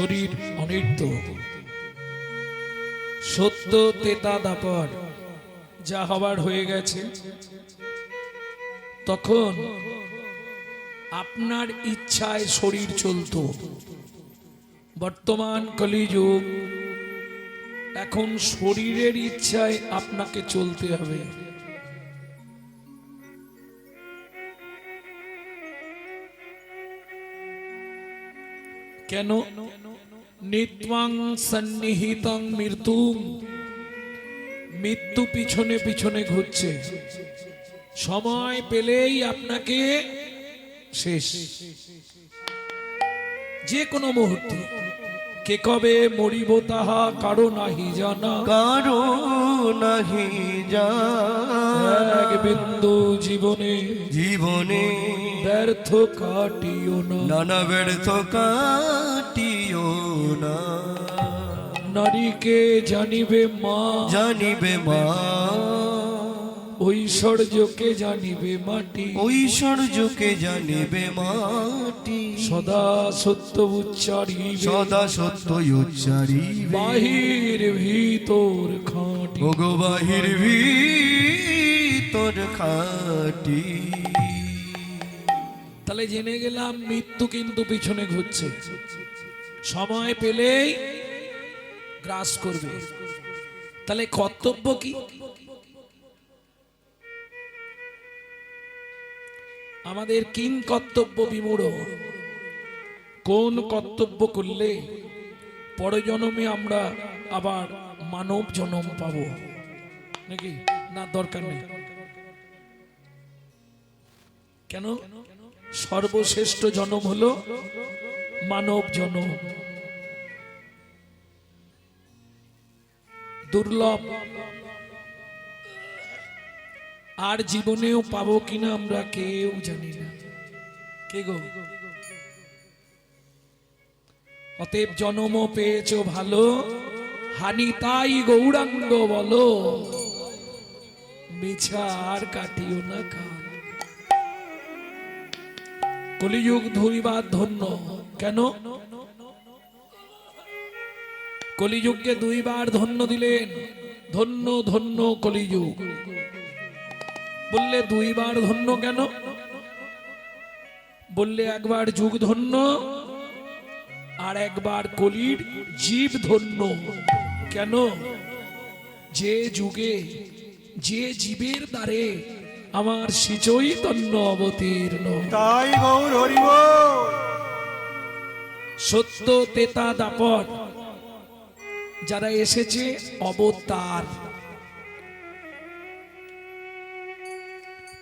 শরীর অনিত্য, সত্য তেতা দাপর যা হবার হয়ে গেছে। তখন আপনার ইচ্ছায় শরীর চলতো। বর্তমান কলিযুগ, এখন শরীরের ইচ্ছায় আপনাকে চলতে হবে। কেন? নিত্বাং সন্নিহিতং মৃত্যুং, মৃত্যু পিছনে পিছনে ঘুরছে। সময় পেলেই আপনাকে শেষ, যে কোনো মুহূর্তে। কে কবে মরিব তাহা কারো নাহি জানা, কারো নাহি জানা। এক বিন্দু জীবনে জীবনে ব্যর্থ কাটিও না, নানা ব্যর্থ কাটিও না। নারীকে জানিবে মা, জানিবে মা, ঐশ্বর্যকে জানিবে মাটি, ঐশ্বর্যকে জানিবে মাটি। সদা সত্য উচ্চারিবে, সদা সত্য উচ্চারিবে, বাহির ভিতর খাঁটি। ওগো বাহির ভিতর খাঁটি। তাহলে জেনে গেলাম মৃত্যু কিন্তু পিছনে ঘুরছে, সময় পেলেই গ্রাস করবে। তাহলে কর্তব্য কি? আমাদের কিং কর্তব্য বিমূঢ়। কোন কর্তব্য করলে পরজন্মে আমরা আবার মানব জন্ম পাবো? নাকি না দরকার নেই? কেন? সর্বশ্রেষ্ঠ জন্ম হলো মানব জন্ম, দুর্লভ। আর জীবনেও পাবো কিনা আমরা কেউ জানি না। কে গো? অতএব জন্ম পেয়েছো ভালো, হানি তাই গৌরাঙ্গ বলো, মিছা আর কাটিও না কাল। কলিযুগ ধরিবার ধন্য। কেন? কলিযুগকে দুইবার ধন্য দিলেন। ধন্য ধন্য কলিযুগ বললে দুইবার ধন্য কেন? বললে একবার যুগ ধন্য, আর একবার কলির জীব ধন্য। কেন? যে যুগে যে জীবের দ্বারে আমার শ্রী চৈতন্য অবতীর্ণ, তাই গৌর হরি বল। সত্য তেতা দাপট যারা এসেছে অবতার।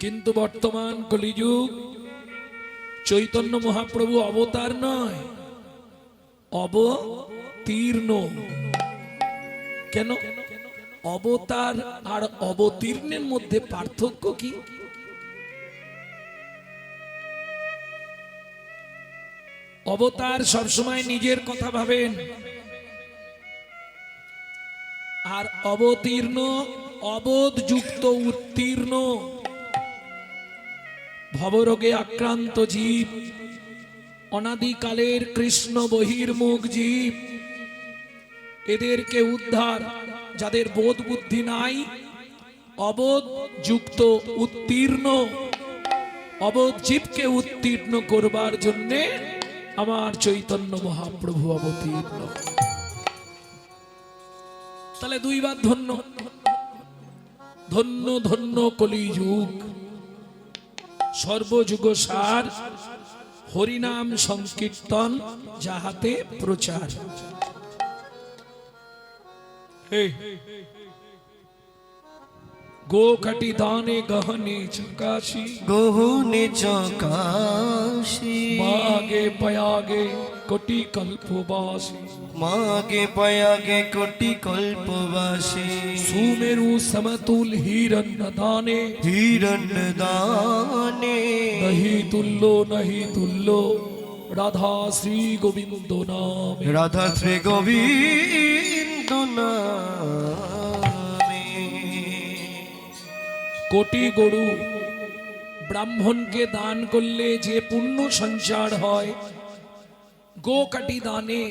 কিন্তু বর্তমান কলিযুগ, চৈতন্য মহাপ্রভু অবতার নয়, অবতীর্ণ। কেন? অবতার আর অবতীর্ণের মধ্যে পার্থক্য কি? অবতার সবসময় নিজের কথা ভাবেন, আর অবতীর্ণ অবোধযুক্ত উত্তীর্ণ ভবরোগে আক্রান্ত জীব, অনাদিকালের কৃষ্ণ বহির্মুখ জীব। এদেরকে উদ্ধার, যাদের বোধ বুদ্ধি নাই, অবোধ যুক্ত উত্তীর্ণ অবোধ জীবকে উত্তীর্ণ করবার জন্যে আমার চৈতন্য মহাপ্রভু অবতীর্ণ। তাহলে দুইবার ধন্য। ধন্য ধন্য কলিযুগ, সর্বযুগ সার, হরিনাম সংকীর্তন যাহাতে প্রচার। গোকাটি দানে গহনে চকাশি, গহনে চকাশি। মাগে পয়াগে কোটি কল্পবাসী, মাগে পয়াগে কোটি কল্পবাসী। সুমেরু সমতুল হিরণ্য দানে, হিরণ্য দানে। নহি তুল্য নহি তুল্য রাধা শ্রী গোবিন্দ নামে। রাধা শ্রী গোবিন্দ নামে। কোটি গরু ব্রাহ্মণকে দান করলে যে পুণ্য সঞ্চার হয়, গোকাটি দানে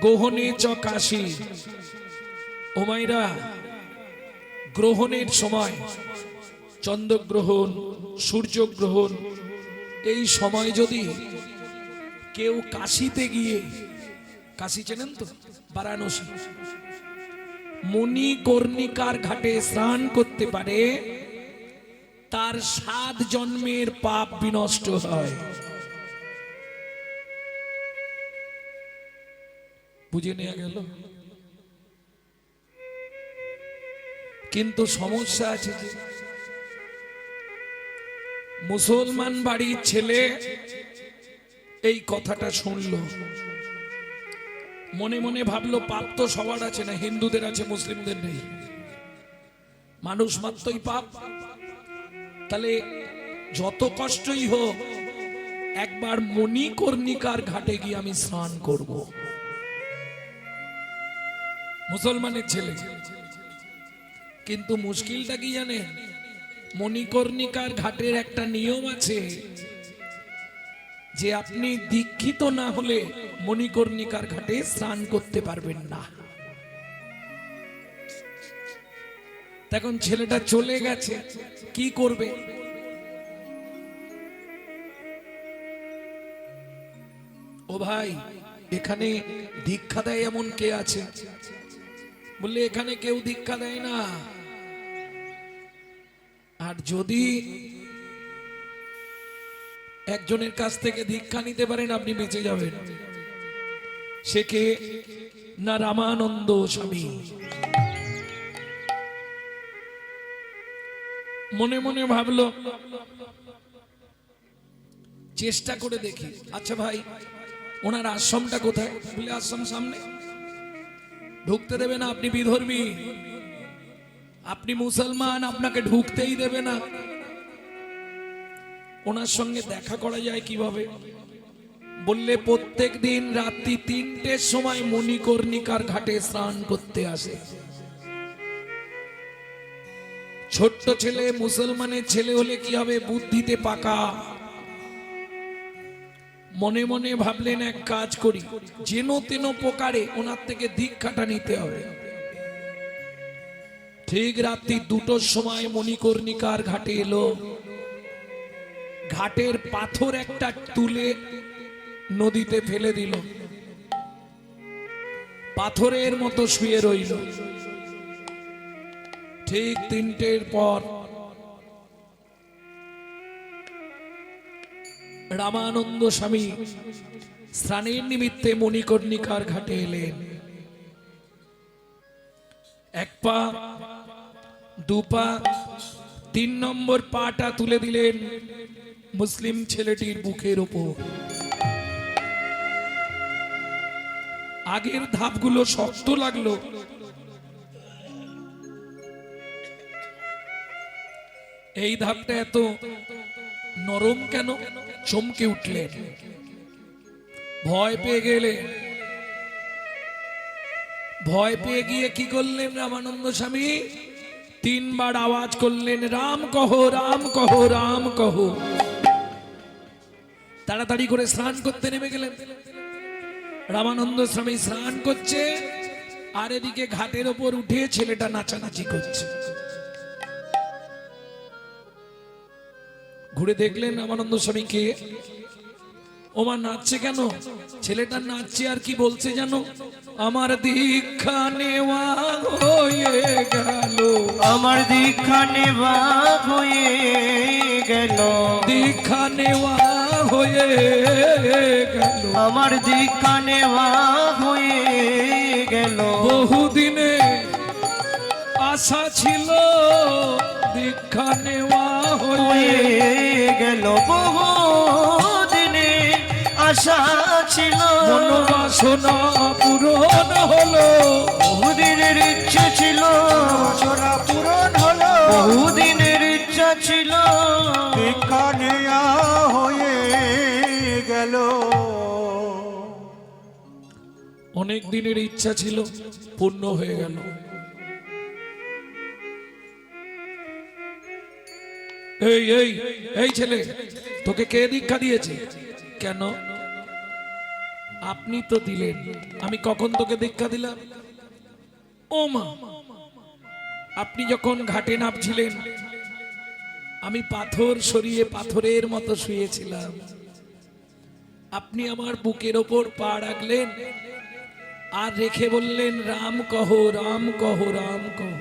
গহনে চ কাশী। ও মাইরা, গ্রহণের সময় চন্দ্রগ্রহণ, সূর্যগ্রহণ, এই সময় যদি কেউ কাশীতে গিয়ে, কাশী চেনেন তো, বারাণসী, মণিকর্ণিকার ঘাটে স্নান করতে পারে, তার 7 জন্মের পাপ বিনষ্ট হয়। বুঝে নেওয়া গেল? কিন্তু সমস্যা আছে যে মুসলমান বাড়ির ছেলে এই কথাটা শুনলো, মনে মনে ভাবলো পাপ তো সবার আছে, না হিন্দুদের আছে মুসলিমদের নেই, মানুষ মাত্রই পাপ, তাহলে যত কষ্টই হোক একবার মণিকর্ণিকার ঘাটে গিয়ে আমি স্নান করব। মুসলমানের ছেলে, কিন্তু মুশকিলটা কি জানেন, মণিকর্ণিকার ঘাটের একটা নিয়ম আছে যে আপনি দীক্ষিত না হলে মণিকর্ণিকার ঘাটে স্নান করতে পারবেন না। তখন ছেলেটা চলে গেছে, কি করবে? ও ভাই, এখানে দীক্ষা দেয় এমন কে আছে? বললে এখানে কেউ দীক্ষা দেয় না, আর যদি একজনের কাছ থেকে দীক্ষা নিতে পারেন আপনি বেঁচে যাবেন। সে কে? না রামানন্দ স্বামী। মনে মনে ভাবলো চেষ্টা করে দেখি। আচ্ছা ভাই, ওনার আশ্রমটা কোথায়? বলে আশ্রম সামনে। ঢুকতে দেবে না, আপনি বিধর্মী, আপনি মুসলমান, আপনাকে ঢুকতেই দেবে না। ওনার সঙ্গে দেখা করা যায় কিভাবে? বললে প্রত্যেক দিন রাত্রি 3টের সময় মণিকর্ণিকার ঘাটে স্নান করতে আসে। ছোট্ট ছেলে, মুসলমানের ছেলে হলে কি হবে, বুদ্ধিতে পাকা। মনে মনে ভাবলেন এক কাজ করি, যেন তেন প্রকারে ওনার থেকে দীক্ষাটা নিতে হবে। ঠিক রাত্রি 2টোর সময় মণিকর্ণিকার ঘাটে এলো। ঘাটের পাথর একটা তুলে নদীতে ফেলে দিল, পাথরের মতো শুয়ে রইল। ঠিক 3টের পর রামানন্দ স্বামী স্নানের নিমিত্তে মণিকর্ণিকার ঘাটে এলেন। 1 পা 2 পা 3 নম্বর পাটা তুলে দিলেন মুসলিম ছেলেটির বুকের উপর। আগের ধাপগুলো শক্ত লাগলো, এই ধাপটা এত নরম কেন? চমকে উঠলেন, ভয় পেয়ে গেলেন। ভয় পেয়ে গিয়ে কি করলেন রামানন্দ স্বামী? 3 বার আওয়াজ করলেন, রাম কহো, রাম কহো, রাম কহো। তাড়াতাড়ি করে স্নান করতে নেমে গেলেন। রামানন্দ স্বামী স্নান করছে, আর এদিকে ঘাটের ওপর উঠে ছেলেটা নাচানাচি করছে। ঘুরে দেখলেন রামানন্দ স্বামীকে, ওমা নাচছে কেন? ছেলেটা নাচছে আর কি বলছে জানো? আমার দীক্ষা নেওয়া হয়ে গেল, আমার দীক্ষা নেওয়া হয়ে গেল, দীক্ষা নেওয়া হয়ে গেল, আমার দীক্ষা নেওয়া হয়ে গেল। বহুদিনে আশা ছিল দীক্ষা নেওয়া হয়ে গেল, বহুদিনে আশা ছিল, মনোবাসনা পূরণ হলো, বহুদিনের ইচ্ছা ছিল, বাসনা পূরণ হলো, বহুদিনের ইচ্ছা ছিল, দীক্ষা নেয়া হয়ে গেল। অনেক দিনের ইচ্ছা ছিল, পূর্ণ হয়ে গেল। এই এই এই ছেলে, তোকে কে দীক্ষা দিয়েছে? কেন? আপনি তো দিলেন, আমি কখন তোকে দীক্ষা দিলাম? ও মা, আপনি যখন ঘাটে নামছিলেন আমি পাথর সরিয়ে পাথরের মতো শুয়েছিলাম, আপনি আমার বুকের ওপর পা রাখলেন আর রেখে বললেন রাম কহো রাম কহো রাম কহো।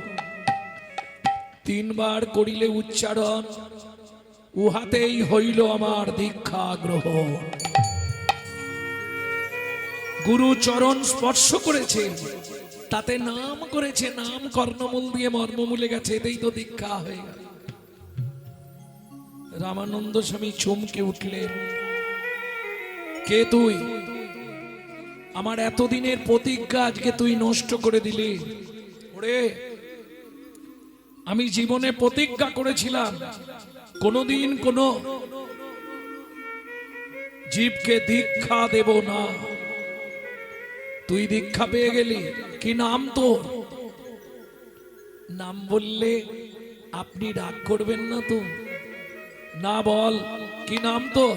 3 বার করিলে উচ্চারণ, উহাতেই হইল আমার দীক্ষা গ্রহণ। গুরু চরণ স্পর্শ করেছে, তাতে নাম করেছে, নাম কর্ণমূল দিয়ে মর্মমূলে গেছে, এতেই তো দীক্ষা হয়ে গেল। রামানন্দ স্বামী চমকে উঠলেন, কে তুই? আমার এতদিনের প্রতিজ্ঞা আজকে তুই নষ্ট করে দিলি। ওরে, আমি জীবনে প্রতিজ্ঞা করেছিলাম কোনোদিন কোনো জীবকে দীক্ষা দেব না, তুই দীক্ষা পেয়ে গেলি। কি নাম তোর? নাম বললে আপনি রাগ করবেন না তো? না, বল কি নাম তোর?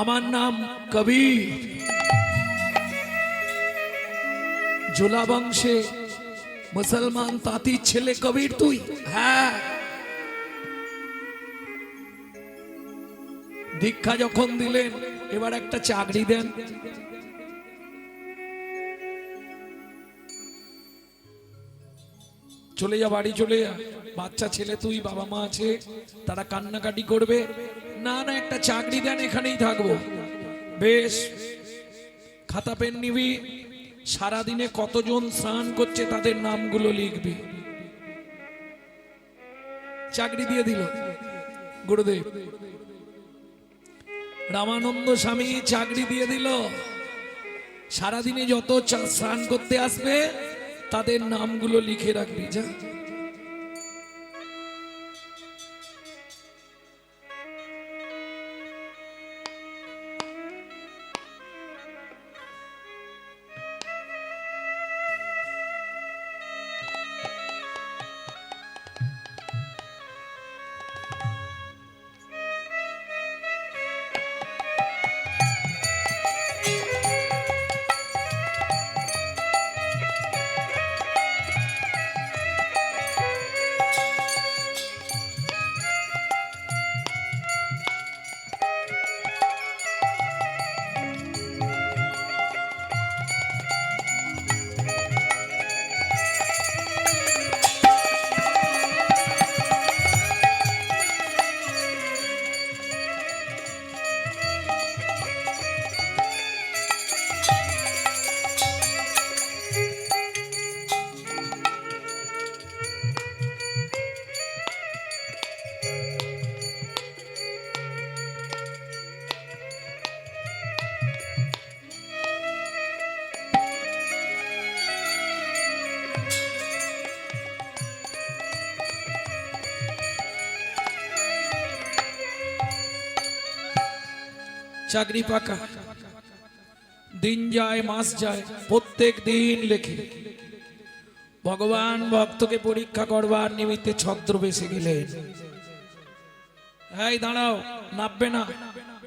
আমার নাম কবির। জোলা বংশে মুসলমান তাঁতির ছেলে কবির তুই? হ্যাঁ। দীক্ষা যখন দিলেন এবার একটা চাকরি দেন। চলে যা, বাড়ি চলে যা, বাচ্চা ছেলে তুই, বাবা মা আছে, তারা কান্নাকাটি করবে। না না, একটা চাকরি দেন, এখানেই থাকবো। বেশ, খাতা পেন নিবি, সারাদিনে কতজন স্নান করছে তাদের নামগুলো লিখবি। চাকরি দিয়ে দিল গুরুদেব। রামানন্দ স্বামী চাকরি দিয়ে দিল, সারাদিনে যত স্নান করতে আসবে তাদের নামগুলো লিখে রাখবি। যা। চাকরি পাকা, দিন যায় মাস যায়, প্রত্যেক দিন লেখে। ভগবান ভক্তকে পরীক্ষা করবার নিমিত্তে ছদ্মবেশে গেলেন। এই দাঁড়াও, নামবে না,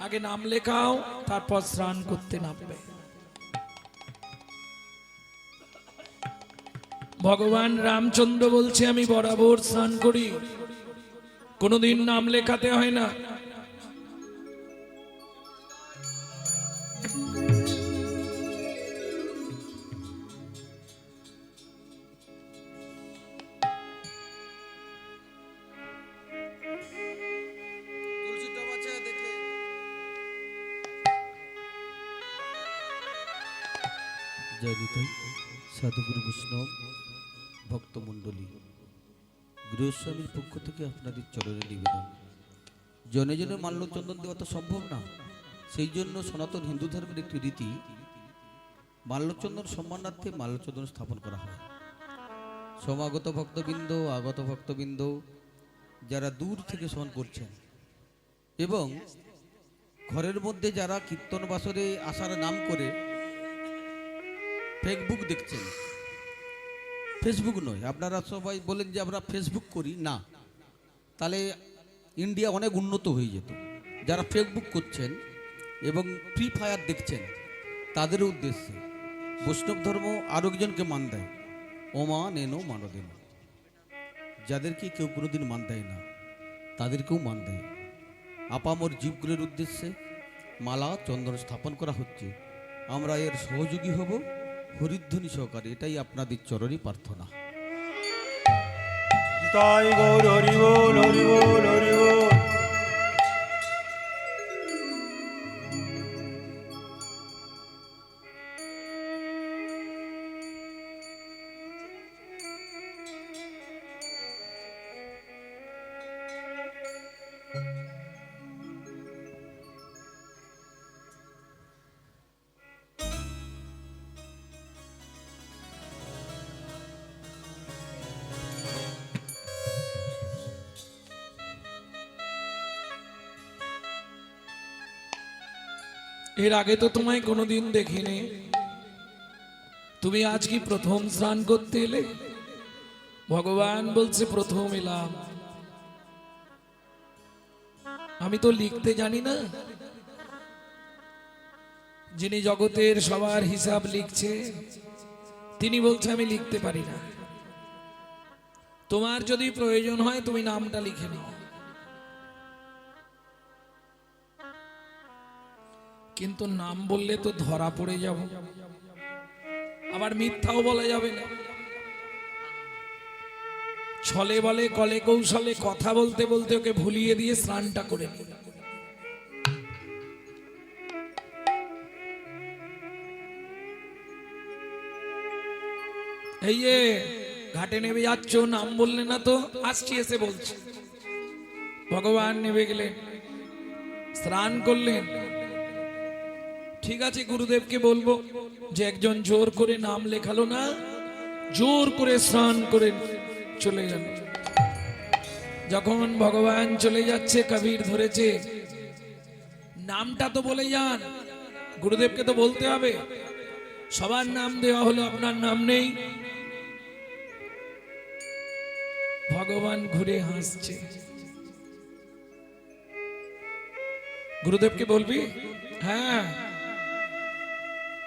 আগে নাম লেখাও, তারপর স্নান করতে নামবে। ভগবান রামচন্দ্র বলছে আমি বরাবর স্নান করি, কোনোদিন নাম লেখাতে হয় না। জয় নিতাই সাধুগুরু বৈষ্ণব ভক্তমণ্ডলী, গৃহস্বামীর পক্ষ থেকে আপনাদের চরণে নিবেদন। জনে জনে মাল্যচন্দন দেওয়া তো সম্ভব না, সেই জন্য সনাতন হিন্দু ধর্মের একটি রীতি, মাল্যচন্দন সম্মানার্থে মাল্যচন্দন স্থাপন করা হয়। সমাগত ভক্তবৃন্দ, আগত ভক্তবৃন্দ যারা দূর থেকে স্মরণ করছেন এবং ঘরের মধ্যে যারা কীর্তন বাসরে আসার নাম করে ফেসবুক দেখছেন, ফেসবুক নয়, আপনারা সবাই বলেন যে আমরা ফেসবুক করি না, তাহলে ইন্ডিয়া অনেক উন্নত হয়ে যেত। যারা ফেসবুক করছেন এবং ফ্রি ফায়ার দেখছেন, তাদের উদ্দেশ্যে বৈষ্ণব ধর্ম আরো একজনকে মান দেয়, ওমা নেনো মানো দেন। যাদেরকে কেউ কোনোদিন মান দেয় না তাদেরকেও মান দেয়। আপামর জীবগুলোর উদ্দেশ্যে মালা চন্দন স্থাপন করা হচ্ছে। আমরা এর সহযোগী হব হরিধ্বনি সহকারে, এটাই আপনাদের চরণে প্রার্থনা। তাই গৌর হরি বল, হরি বল, হরি বল। এর আগে তো তোমায় কোনোদিন দেখিনি, তুমি আজ কি প্রথম স্নান করতে এলে? ভগবান বলছে প্রথম এলাম। আমি তো লিখতে জানি না। যিনি জগতের সবার হিসাব লিখছে তিনি বলছে আমি লিখতে পারি না। তোমার যদি প্রয়োজন হয় তুমি নামটা লিখে নাও, কিন্তু নাম বললে তো ধরা পড়ে যাব, আবার মিথ্যাও বলা যাবে না। ছলে বলে কলে কৌশলে কথা বলতে বলতে ওকে ভুলিয়ে দিয়ে স্নানটা করে নিল। এই যে ঘাটে নেমে যাচ্ছ, নাম বললে না তো, আসছি এসে বলছি। ভগবান নেমে গেলেন, স্নান করলেন। ঠিক আছে, গুরুদেবকে বলবো যে একজন জোর করে নাম লেখালো না, জোর করে স্নান করে চলে গেল। যখন ভগবান চলে যাচ্ছে, কবির ধরেছে, নামটা তো বলে যান, গুরুদেবকে তো বলতে হবে। সবার নাম দেওয়া হলো, আপনার নাম নেই। ভগবান ঘুরে হাসছে। গুরুদেবকে বলবি? হ্যাঁ।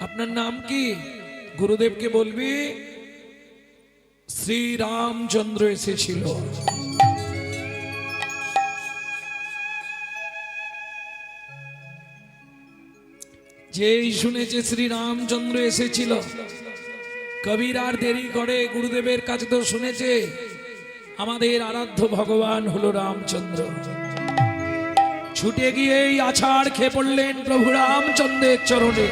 আপনার নাম কি? গুরুদেবকে বলবি শ্রী রামচন্দ্র এসেছিল। যেই শুনেছে শ্রী রামচন্দ্র এসেছিল, কবির আর দেরি করে, গুরুদেবের কাছে তো শুনেছে আমাদের আরাধ্য ভগবান হলো রামচন্দ্র। ছুটে গিয়েই আছাড় খেয়ে পড়লেন প্রভু রামচন্দ্রের চরণে।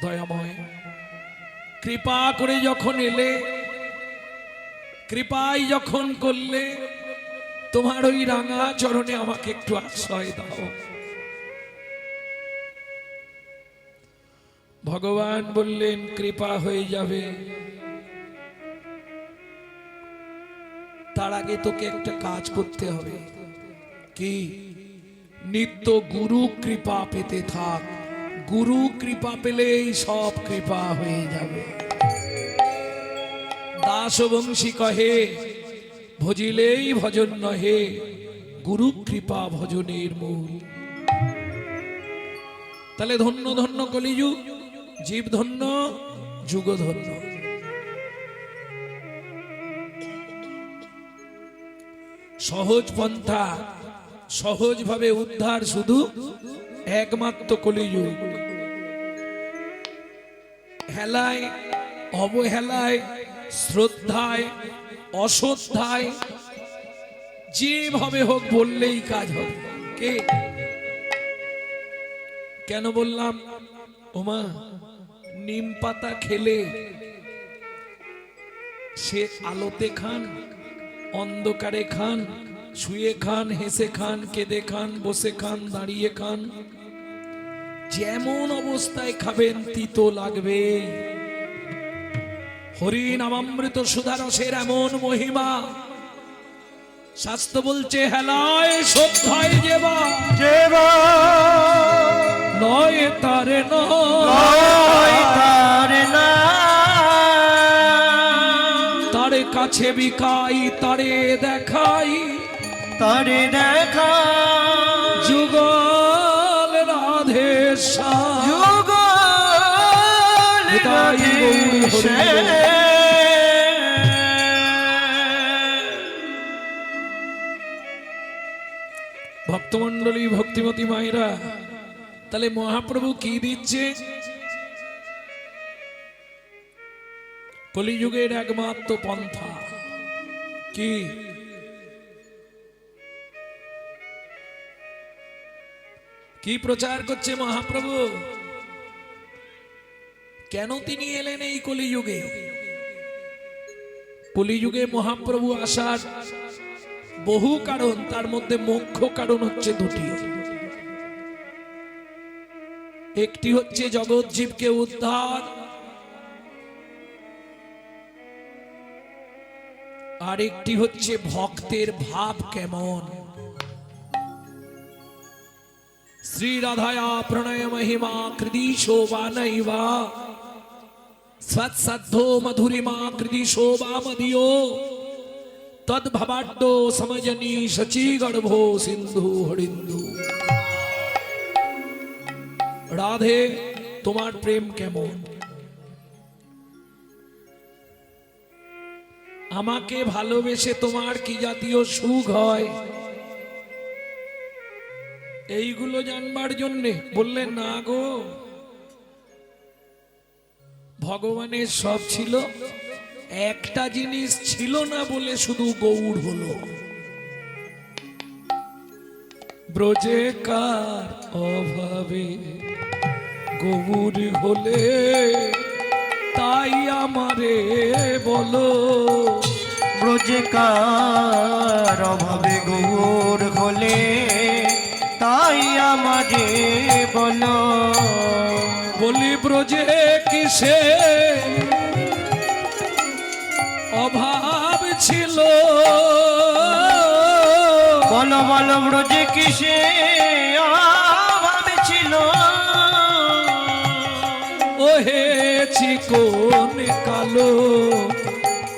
দয়াময়, কৃপা করে যখন এলে, কৃপাই যখন করলে, তোমার ওই রাঙা চরণে আমাকে একটু আশ্রয় দাও। ভগবান বললেন কৃপা হয়ে যাবে, তার আগে তোকে একটা কাজ করতে হবে। কি? নিত্য গুরু কৃপা পেতে থাক। গুরু কৃপা পেলেই সব কৃপা হয়ে যাবে। দাসবংশী কহে ভজিলেই ভজন নহে, গুরু কৃপা ভজনের মূল। তাহলে ধন্য ধন্য কলিযুগ, জীব ধন্য, যুগ ধন্য। সহজ পন্থা, সহজভাবে উদ্ধার শুধু একমাত্র কলিযুগ। হেলায়, অবহেলায়, শ্রদ্ধায়, অশ্রদ্ধায়, যেভাবে হোক বললেই কাজ হবে। কে? কেন বললাম? ওমা, নিম পাতা খেলে সে আলোতে খান, অন্ধকারে খান, শুয়ে খান, হেসে খান, কেঁদে খান, বসে খান, দাঁড়িয়ে খান, যেমন অবস্থায় খাবেন তিতো লাগবে। হরি নামামৃত সুধারসের এমন মহিমা, শাস্ত্র বলছে হেলায় শ্রদ্ধায় যেবা যেবা নয় তারে নয় তারে না, তারে কাছে বিকাই, তারে দেখাই, তারে দেখা যুগলেশ্বর হৃদয় গৌর হরি। ভক্তমণ্ডলী ভক্তিমতী মায়েরা, তাহলে মহাপ্রভু কি দিচ্ছে? কলিযুগের একমাত্র পন্থা কি? কি প্রচার করছে মহাপ্রভু? কেন তিনি এলেন এই কলিযুগে? কলিযুগে মহাপ্রভু আসার বহু কারণ, তার মধ্যে মুখ্য কারণ হচ্ছে দুটি। একটি হচ্ছে জগৎ জীবকে উদ্ধার, আর একটি হচ্ছে ভক্তের ভাব কেমন। শ্রী রাধায়া প্রণয় মহিমা কৃদি শোভা নৈবা সৎসাধ্য মধুরিমা কৃদি শোভা মদিও তদ্ভবাড্ডো সমজনী শচী গর্ভো সিন্ধু হরিন্দু। রাধে, তোমার প্রেম কেমন? আমাকে ভালোবেসে তোমার কি জাতীয় সুখ হয়, এইগুলো জানবার জন্যে বললেন না গো। ভগবানের সব ছিল, একটা জিনিস ছিল না বলে শুধু গৌড় হলো। ব্রজে কার অভাবে গৌড় হলে তাই আমারে বলো। ব্রজে কার অভাবে গৌর হলে তাই আমারে বলো। বলি ব্রজে কিসে অভাব ছিল, বলো বলো ব্রজে কিসে অভাব ছিল। ওহে চিকন কালো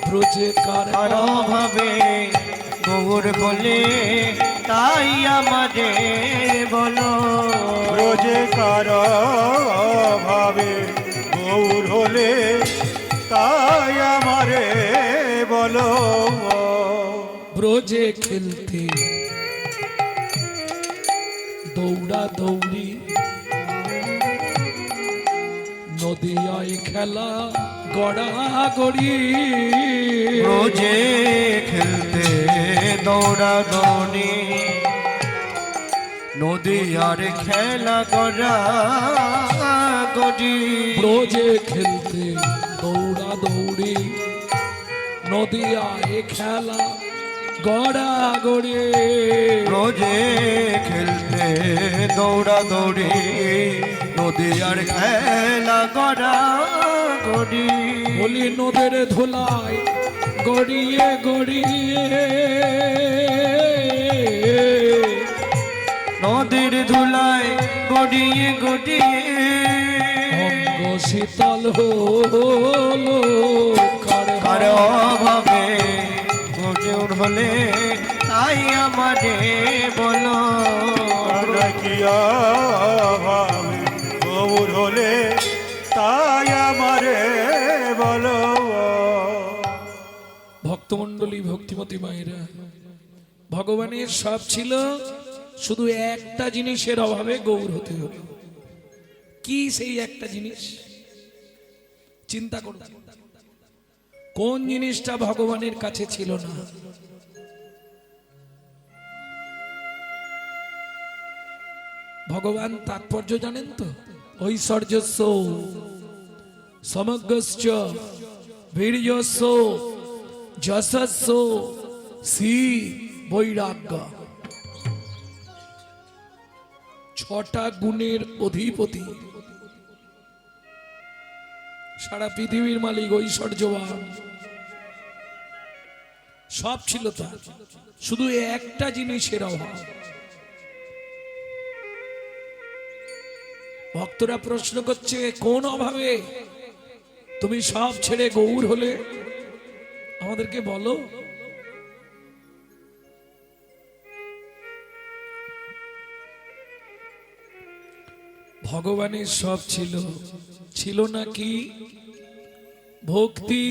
ব্রজে কার আর অভাবে গৌর বলে তাই আমারে বলো। ব্রজে কার ভাবে গৌর হলে তাই আমারে বলো। ব্রজে খেলতে দৌড়া দৌড়ি, নদিয়ায় খেলা গড়া গড়ি। ব্রজে খেলতে দৌড়া দৌড়ি, নদীয়ার খেলা গড়া গড়ি। ব্রজে খেলতে দৌড়া দৌড়ি, নদিয়ায় খেলা গড়া গড়ি। ব্রজে খেলতে দৌড়া দৌড়ি, নদীয়ার খেলা গড়া গড়ি। বলি নদের ধুলায় গড়িয়ে গড়িয়ে, নদীর ধুলায় গড়িয়ে গড়িয়ে অঙ্গ শীতল হলো কার অভাবে গৌর হলে তাই আমারে বলো। আমরা কি অভাবে গৌর হলে তাই আমারে বলো। ভক্তমণ্ডলী ভক্তিমতী মায়েরা, ভগবানের সব ছিল, শুধু একটা জিনিসের অভাবে গৌর হতে হলো। কি সেই একটা জিনিস? চিন্তা করুন, কোন জিনিসটা ভগবানের কাছে ছিল না? ভগবান তাৎপর্য জানেন তো? ঐশ্বর্যস্য সমগ্রস্য বীর্যস্য যশস্য শ্রী বৈরাগ্য। 6টা গুণের অধিপতি, সারা পৃথিবীর মালিক, ঐশ্বর্যবান, সব ছিল তার, শুধু একটা জিনিসের অভাব। ভক্তরা প্রশ্ন করছে, কোন অভাবে তুমি সব ছেড়ে গৌর হলে? আমাদেরকে বলো। ভগবানের সব ছিল, ছিল না কি ভক্তি।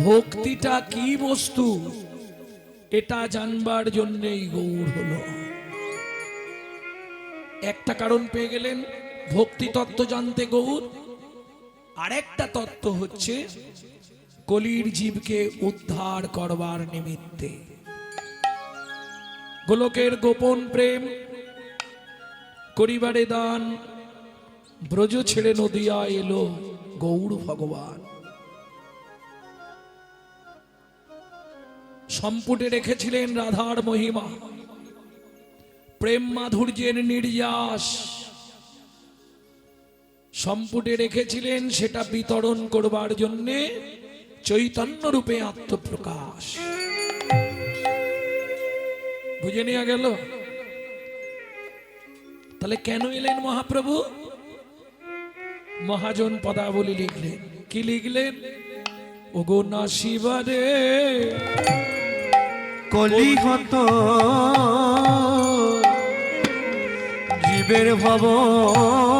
ভক্তিটা কি বস্তু এটা জানবার জন্যই গৌর হলো। একটা কারণ পেয়ে গেলেন ভক্তি তত্ত্ব জানতে গৌর, আরেকটা তত্ত্ব হচ্ছে কলির জীবকে উদ্ধার করবার নিমিত্তে। গোলকের গোপন প্রেম করিবারে দান, ব্রজ ছেড়ে নদিয়া এলো গৌর ভগবান। সম্পুটে রেখেছিলেন রাধার মহিমা, প্রেম মাধুর্যের নির্যাস সম্পুটে রেখেছিলেন, সেটা বিতরণ করবার জন্যে চৈতন্য রূপে আত্মপ্রকাশ। বুঝে নেওয়া গেল? তাহলে কেন এলেন মহাপ্রভু? মহাজন পদাবলী লিখলেন। কি লিখলেন? ওগো না শিবারে কলিহত জীবের ভব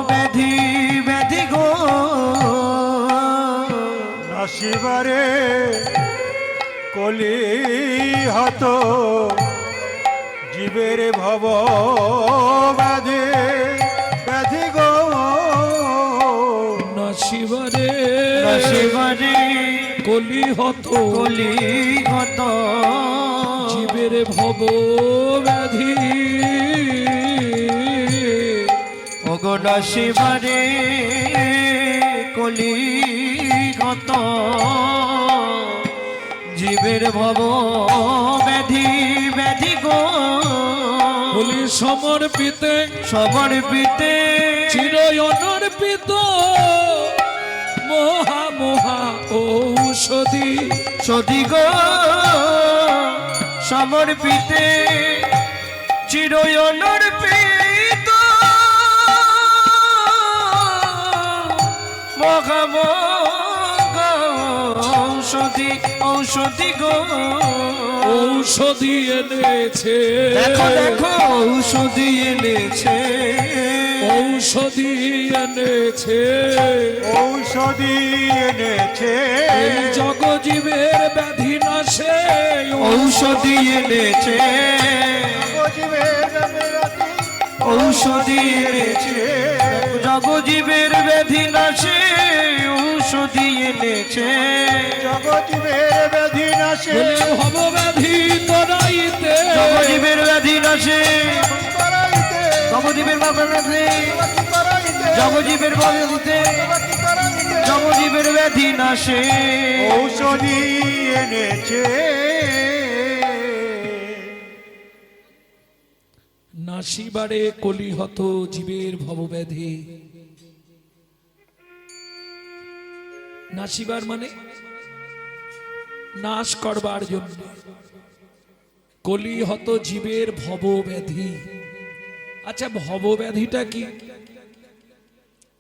ব্যাধি ব্যাধি গো নাসিবারে কলি হত জীবের ভব ব্যাধি ব্যাধি গো না শিবারে শিবারে কলি হত কলিহত জীবের ভব ব্যাধি। ওগো শিবারে কলিহত জীবের ভব ব্যাধি ব্যাধি গো বলি সমর্পিতে সমর্পিতে চির অনর্পিত মহা মহা ঔষধি সদি গো সমর্পিতে চির অনর্পিত ঔষধি ঔষধি গো ঔষধি এনেছে। দেখো দেখো ঔষধি এনেছে ঔষধি এনেছে ঔষধি এনেছে এই জগজীবের ব্যাধি নাশে ঔষধি এনেছে ঔষধি এনেছে জগজীবের ব্যাধি নাশে ঔষধি এনেছে জগজীবের ব্যাধি নাশে বলে ভব ব্যাধি তরাইতে জগজীবের ব্যাধি নাশে করাইতে জগজীবের ব্যাধি করাইতে জগজীবের ব্যাধিতে জগজীবের ব্যাধি নাশে ঔষধি এনেছে নাসিবারে কলিহত জীবের ভবব্যাধি। নাসিবার মানে নাশ করবার জন্য, কলিহত জীবের ভবব্যাধি। আচ্ছা ভবব্যাধিটা কি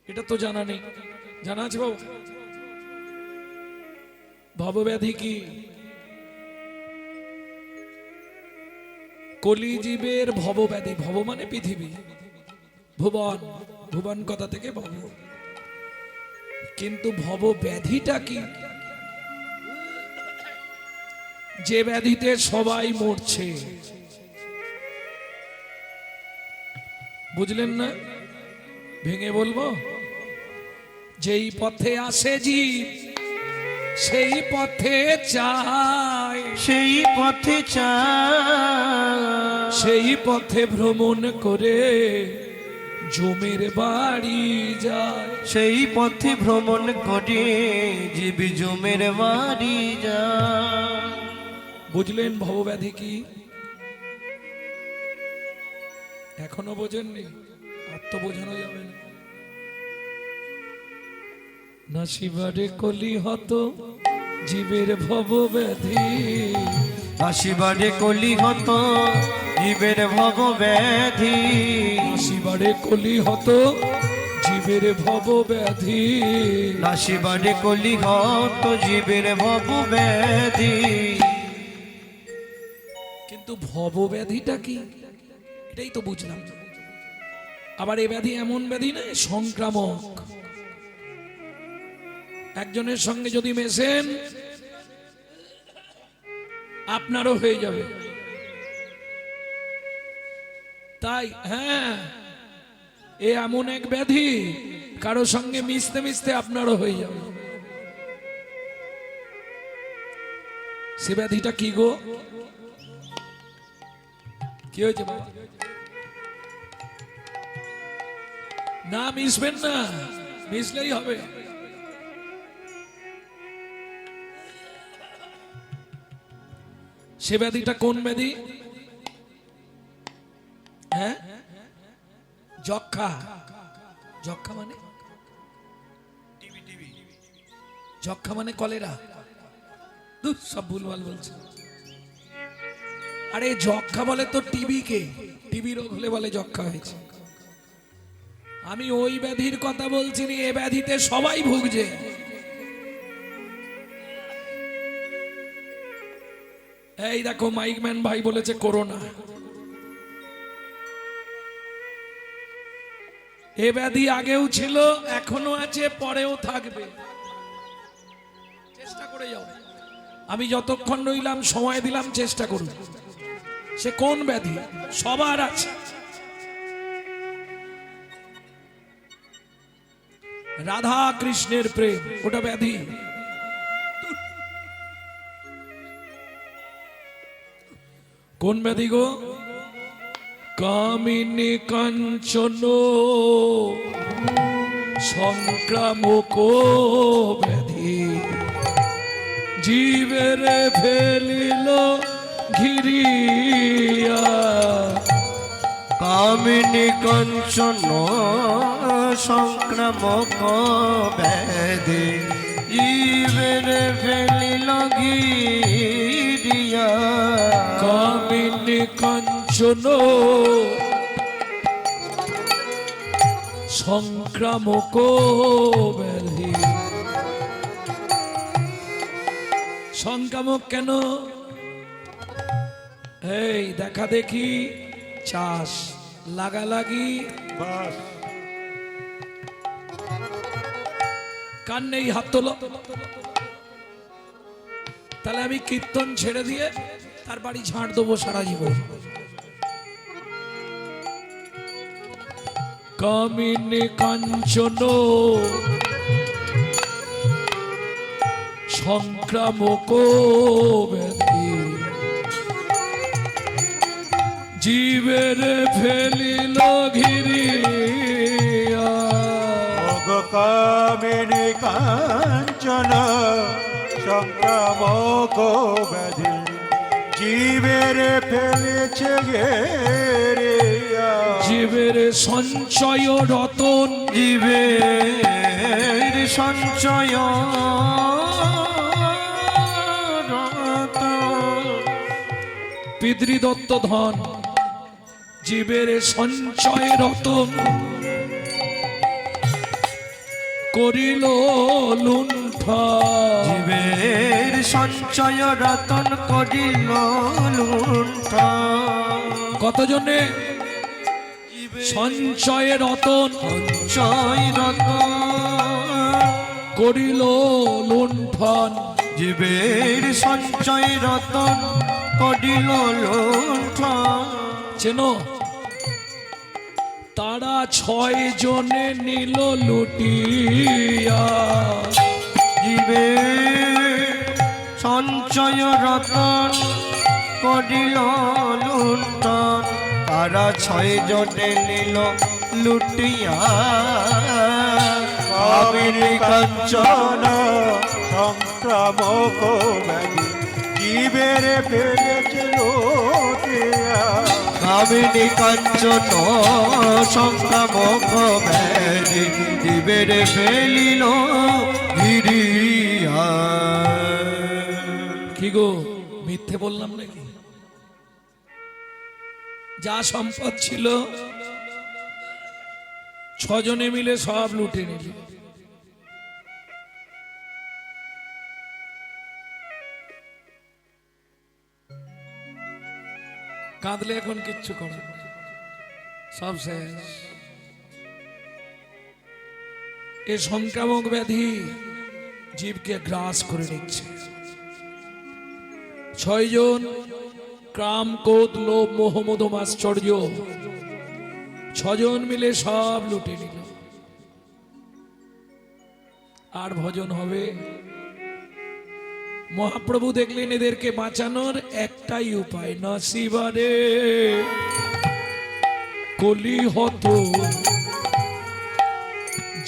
এটা তো জানা নেই, জানা আছে বাবু? ভবব্যাধি কি? কলিজীবের ভবব্যাধি, ভব মানে পৃথিবী, ভুবন, ভুবন কথা থেকে ভব। কিন্তু ভবব্যাধিটা কি? যে ব্যাধিতে সবাই মরছে, বুঝলেন না? ভেঙে বলবো, যেই পথে আসে জীব সেই পথে চায়, সেই পথে চায় সেই পথে ভ্রমণ করে জমের বাড়ি যায়। সেই পথে ভ্রমণ করে জীব জমের বাড়ি যায়। বুঝলেন ভবব্যাধি কি? এখনো বোঝেননি? আর তো বোঝানো যাবে না। নাসিবারে কলিহত জীবের ভবব্যাধি, নাসিবারে কলিহত জীবের ভবব্যাধি, নাসিবারে কলিহত জীবের ভবব্যাধি, নাসিবারে কলিহত জীবের ভবব্যাধি। কিন্তু ভবব্যাধিটা কি এটাই তো বুঝলাম না। আবার এ ব্যাধি এমন ব্যাধি নয়, সংক্রামক। একজনের সঙ্গে যদি মেশেন আপনারও হয়ে যাবে। তাই হ্যাঁ, এ এমন এক ব্যাধি, কারো সঙ্গে মিশতে মিশতে আপনারও হয়ে যাবে। সে ব্যাধিটা কি গো? কি হয়েছে বাবা? না মিশবেন না, মিশলেই হবে। সে ব্যাধিটা কোন ব্যাধি? হ্যাঁ, যক্ষা। যক্ষা মানে, যক্ষা মানে কলেরা। সব ভুলভাল বলছে। আরে যক্ষা বলে তো টিবি কে, টিবি রোগ হলে বলে যক্ষা হয়েছে। আমি ওই ব্যাধির কথা বলছি না, এ ব্যাধিতে সবাই ভুগছে। এই দেখো মাইকম্যান ভাই বলেছে করোনা। এ ব্যাধি আগেও ছিল, এখনো আছে, পরেও থাকবে। চেষ্টা করে যাও। আমি যতক্ষণ রইলাম সময় দিলাম, চেষ্টা করুন। সে কোন ব্যাধি? সবার আছে। রাধা কৃষ্ণের প্রেম, ওটা ব্যাধি। কোন ব্যাধি গো? কামিনী কাঞ্চন সংক্রামক ব্যাধি, জীবের ফেলিল ঘিরিয়া। কামিনী কাঞ্চন সংক্রামক ব্যাধি, জীবের ফেলিল ঘিরিয়া। কামিনী কাঞ্চন সংক্রামক ব্যাধি। সংক্রামক কেন? এই দেখা দেখি, চাষ লাগালাগি, বাস কান নেই হাত তোলো। তাহলে আমি কীর্তন ছেড়ে দিয়ে তার বাড়ি ঝাড় দেবো সারা জীবন। কামিনী কাঞ্চন সংক্রামক ব্যাধি, জীবের ফেলিল ঘিরিয়া। কামিনী কাঞ্চন সংক্রামক ব্যাধি, জীবের ফেলেছে ঘেরিয়া। জীবের সঞ্চয় রতন, জীবের সঞ্চয় পিতৃদত্ত ধন, জীবের সঞ্চয় রতন করিল লুণ্ঠন। জীবের সঞ্চয় রতন করিল লুণ্ঠন। কতজনে সঞ্চয় রতন সঞ্চয় রতন করিল লুণ্ঠন। জীবের সঞ্চয় রতন করিল লুণ্ঠন। চেনো? তারা 6 জনে নিল লুটিয়া। জীবের সঞ্চয় রতন করিল লুণ্ঠন। তারা 6 জনে নিল লুটিয়া। কামিনী কাঞ্চন সংক্রামক ব্যাধি, জীবের ফেলেছে লুটিয়া। কামিনী কাঞ্চন সংক্রামক ব্যাধি, জীবের ফেলিল ঘিরিয়া। কি গো, মিথ্যে বললাম নাকি? যা সম্পদ ছিল 6 জনে মিলে সব লুটে নিল। কাঁদলে এখন কিচ্ছু করার নেই, সব শেষ। এ সংক্রামক ব্যাধি জীবকে গ্রাস করে নিচ্ছে। 6 জন কাম ক্রোধ লোভ মোহ মদ মাশ্চর্য 6 জন মিলে সব লুটে নিল। আর ভজন হবে? মহাপ্রভু দেখলেন এদেরকে বাঁচানোর একটাই উপায়, নসিবারে কলি হতো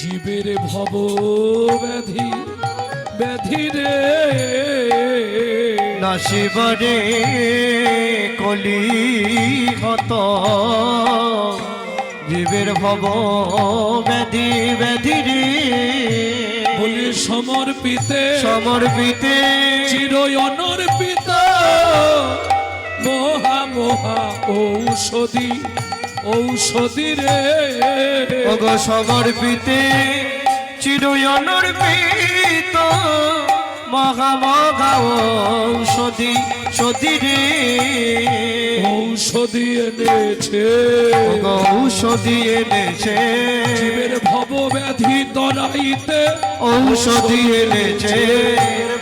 জীবের ভব ব্যাধি ব্যাধি রে নাসিবরে কলি হত জীবের ভব ব্যাধি ব্যাধি রে বলে সমর্পিতে সমর্পিতে চির অনর্পিত মহা মহা ঔষধি ঔষধি রে অগ সমর্পিতে চির অনর্পিত মহা মহা ঔষধি সধি রে ঔষধি এনেছে অগ ঔষধি এনেছে জীবের ভব ব্যাধি তরাইতে ঔষধি এনেছে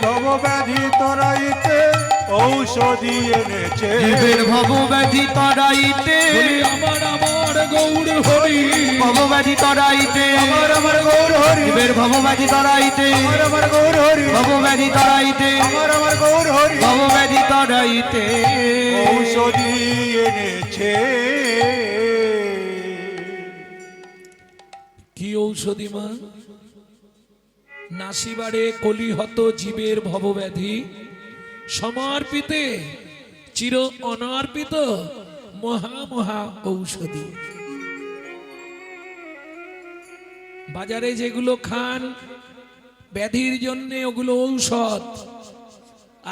ভব ব্যাধি তরাইতে ঔষধি এনেছে জীবের ভব ব্যাধি তরাইতে বলি আমার আমার গৌর হরি ভব ব্যাধি তরাইতে আমার আমার গৌর হরি জীবের ভব ব্যাধি তরাইতে আমার আমার গৌর হরি ভব ব্যাধি তরাইতে আমার আমার গৌর হরি ভব ব্যাধি তরাইতে ঔষধি এনেছে। কি ঔষধি মা? নাসিবারে কলিহত জীবের ভবব্যাধি সমর্পিতে চির অনর্পিত মহা মহা ঔষধি। বাজারে যেগুলো খান ব্যাধির জন্য ওগুলো ঔষধ,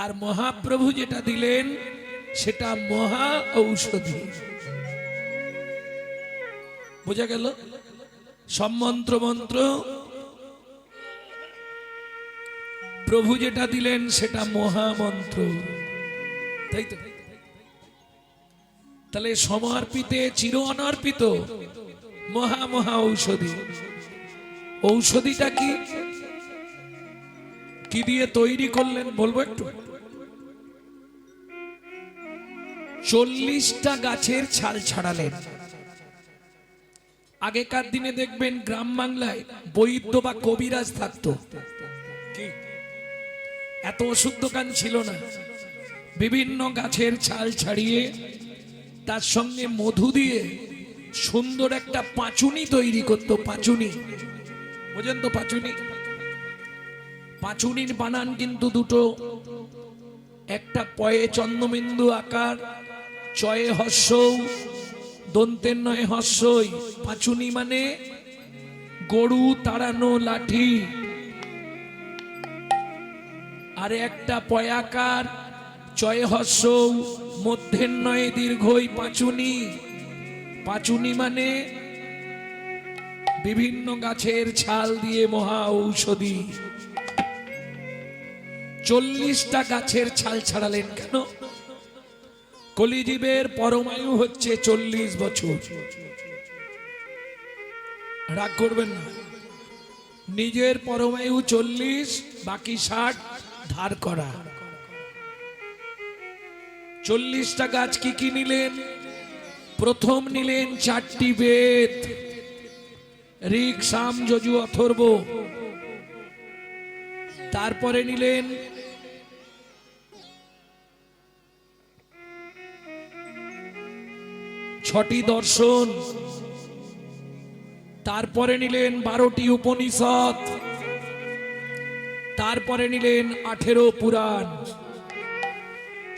আর মহাপ্রভু যেটা দিলেন সেটা মহা ঔষধি। বোঝা গেল? সব মন্ত্র মন্ত্র প্রভু যেটা দিলেন সেটা মহামন্ত্র, তাই তো? তাহলে সমর্পিতে চির অনর্পিত মহা মহা ঔষধি। ঔষধিটা কি কি দিয়ে তৈরি করলেন বলবো একটু। 40টা গাছের ছাল ছাড়ালেন। আগেকার দিনে দেখবেন গ্রাম বাংলায় বৈদ্য বা কবিরাজ থাকতো, এত ওষুধ দোকান ছিল না। বিভিন্ন গাছের ছাল ছাড়িয়ে তার সঙ্গে মধু দিয়ে সুন্দর একটা পাঁচুনি তৈরি করতো। পাঁচুনি বোঝেন তো? পাঁচুনি, পাঁচুনির বানান কিন্তু দুটো, একটা পয়ে চন্দ্রবিন্দু আকার, চয়ে হর্ষৌ, দন্তের নয় হর্ষই। পাঁচুনি মানে গরু তাড়ানো লাঠি। আর একটা পয়াকার, চয়ে হর্ষৌ, মধ্যের নয় দীর্ঘই পাঁচুনি। পাঁচুনি মানে বিভিন্ন গাছের ছাল দিয়ে মহা ঔষধি। 40টা গাছের ছাল ছাড়ালেন কেন? কলিজীবের পরমায়ু হচ্ছে 40 বছর। রাগ করবেন না, নিজের পরমায়ু 40, বাকি 60 ধার করা। 40টা গাছ কি কি নিলেন? প্রথম নিলেন 4টি বেদ, ঋক সাম যজু অথর্ব। তারপরে নিলেন 6টি দর্শন। তারপরে নিলেন 12টি উপনিষদ। তারপরে নিলেন 18 পুরাণ।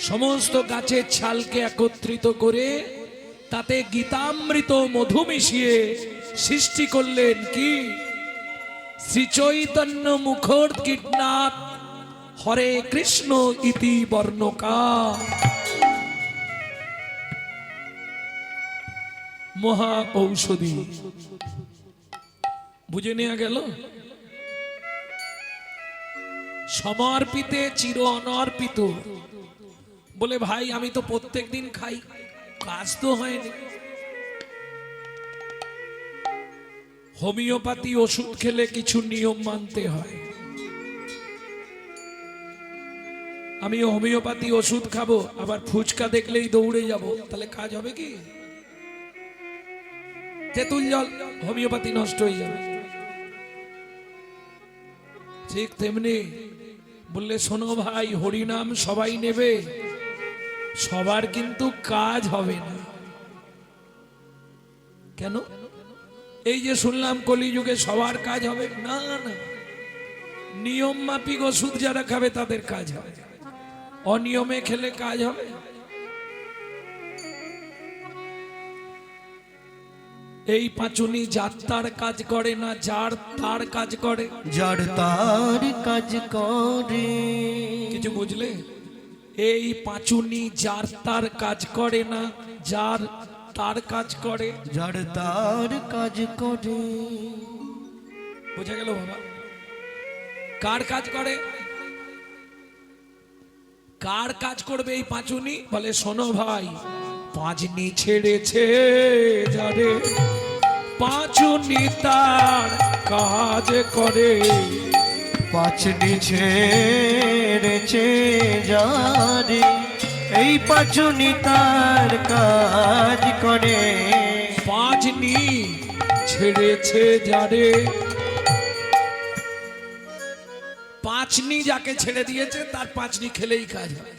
সমস্ত গাছের ছালকে একত্রিত করে তাতে গীতামৃত মধু মিশিয়ে সৃষ্টি করলেন কি? শ্রী চৈতন্য মুখর কীটনাথ হরে কৃষ্ণ ইতি বর্ণকা। মহা ঔষধি। বুঝে নেওয়া গেল? সমর্পিতে চির অনর্পিত। বলে ভাই আমি তো প্রত্যেক দিন খাই, কাজ তো হয়নি। হোমিওপ্যাথি ওষুধ খেলে কিছু নিয়ম মানতে হয়। আমি হোমিওপ্যাথি ওষুধ খাবো আবার ফুচকা দেখলেই দৌড়ে যাব, তাহলে কাজ হবে কি? তেঁতুল জল, হোমিওপ্যাথি নষ্ট হয়ে যাবে। ঠিক তেমনি বললে শোনো ভাই, হরিনাম সবাই নেবে, সবার কিন্তু কাজ হবে না। কেন? এই যে শুনলাম কলিযুগে সবার কাজ হবে না, না, নিয়ম মাফিক ওষুধ যারা খাবে তাদের কাজ হবে, অনিয়মে খেলে কাজ হবে? এই পাঁচুনি যার তার কাজ করে না, যার তার কাজ করে। যার তার কাজ করে, কিছু বুঝলে? এই পাঁচুনি যার তার কাজ করে না, যার তার কাজ করে। যার তার কাজ করে। বোঝা গেল বাবা? কার কাজ করে? কার কাজ করবে এই পাঁচুনি? বলে শোনো ভাই, পাঁচনি ছেড়েছে যারে, পাঁচুনি তার কাজ করে। পাঁচনি ছেড়েছে যারে, এই পাঁচুনি তার কাজ করে। পাঁচনি ছেড়েছে যারে, পাঁচনি যাকে ছেড়ে দিয়েছে তার পাঁচনি খেলেই কাজ হয়।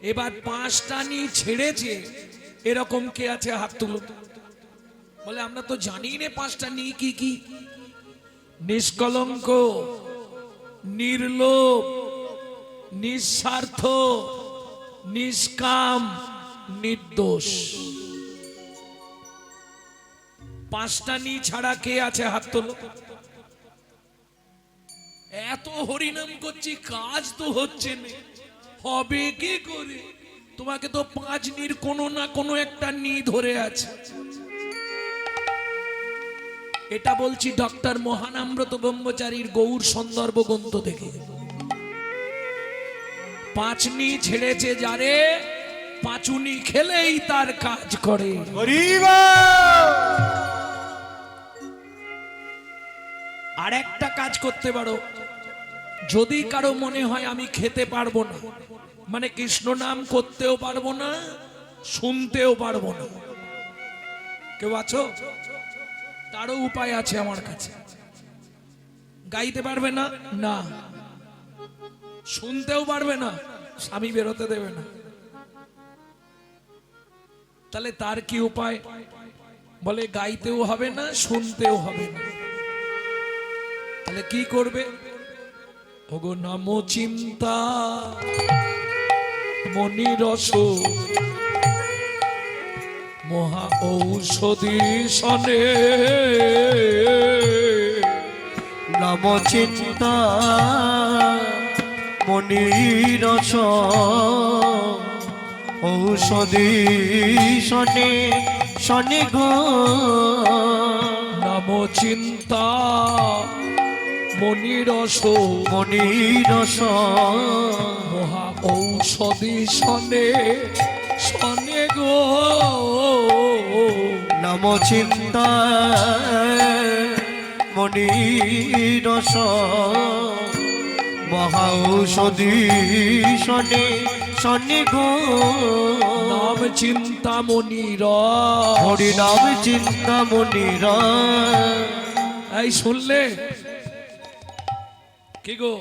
এবার পাঁচটা নি ছেড়েছে এরকম কে আছে? হাত তুলুন। বলে আমরা তো জানি না পাঁচটা নি কি কি। নিষ্কলঙ্ক, নির্লোভ, নিঃস্বার্থ, নিষ্কাম, নির্দোষ। পাঁচটা নি ছাড়া কে আছে? হাত তোলো। এত হরিনাম করছি, কাজ তো হচ্ছে না, হবে কি করে? তোমাকে তো পাঁচ নির কোনো না কোনো একটা নি ধরে আছে। এটা বলছি ডক্টর মহানাম্রত ব্রহ্মচারীর গৌর সন্দর্ভ গ্রন্থ থেকে। পাঁচনি ছেড়েছে যারে, পাঁচুনি খেলেই তার কাজ করে। আর একটা কাজ করতে পারো, যদি কারো মনে হয় আমি খেতে পারবো না, মানে কৃষ্ণ নাম করতেও পারবো না, শুনতেও পারবো না, কেউ আছো? তারও উপায় আছে আমার কাছে। গাইতে পারবে না, না, শুনতেও পারবে না, স্বামী বেরোতে দেবে না, তাহলে তার কি উপায়? বলে গাইতেও হবে না, শুনতেও হবে না, তাহলে কি করবে? ওগো নাম চিন্তা মনিরস মহা ঔষধি সনে, নাম চিন্তা মনিরস ঔষধি শনে শনে গো। নাম চিন্তা মনিরস মনিরস মহা ঔষধি সনে সনে গো। নাম চিন্তা মনিরস মহা ঔষধি শনে শনে গো। নাম চিন্তা মনির, হরি নাম চিন্তা মনির। এই শুনলে কি গো?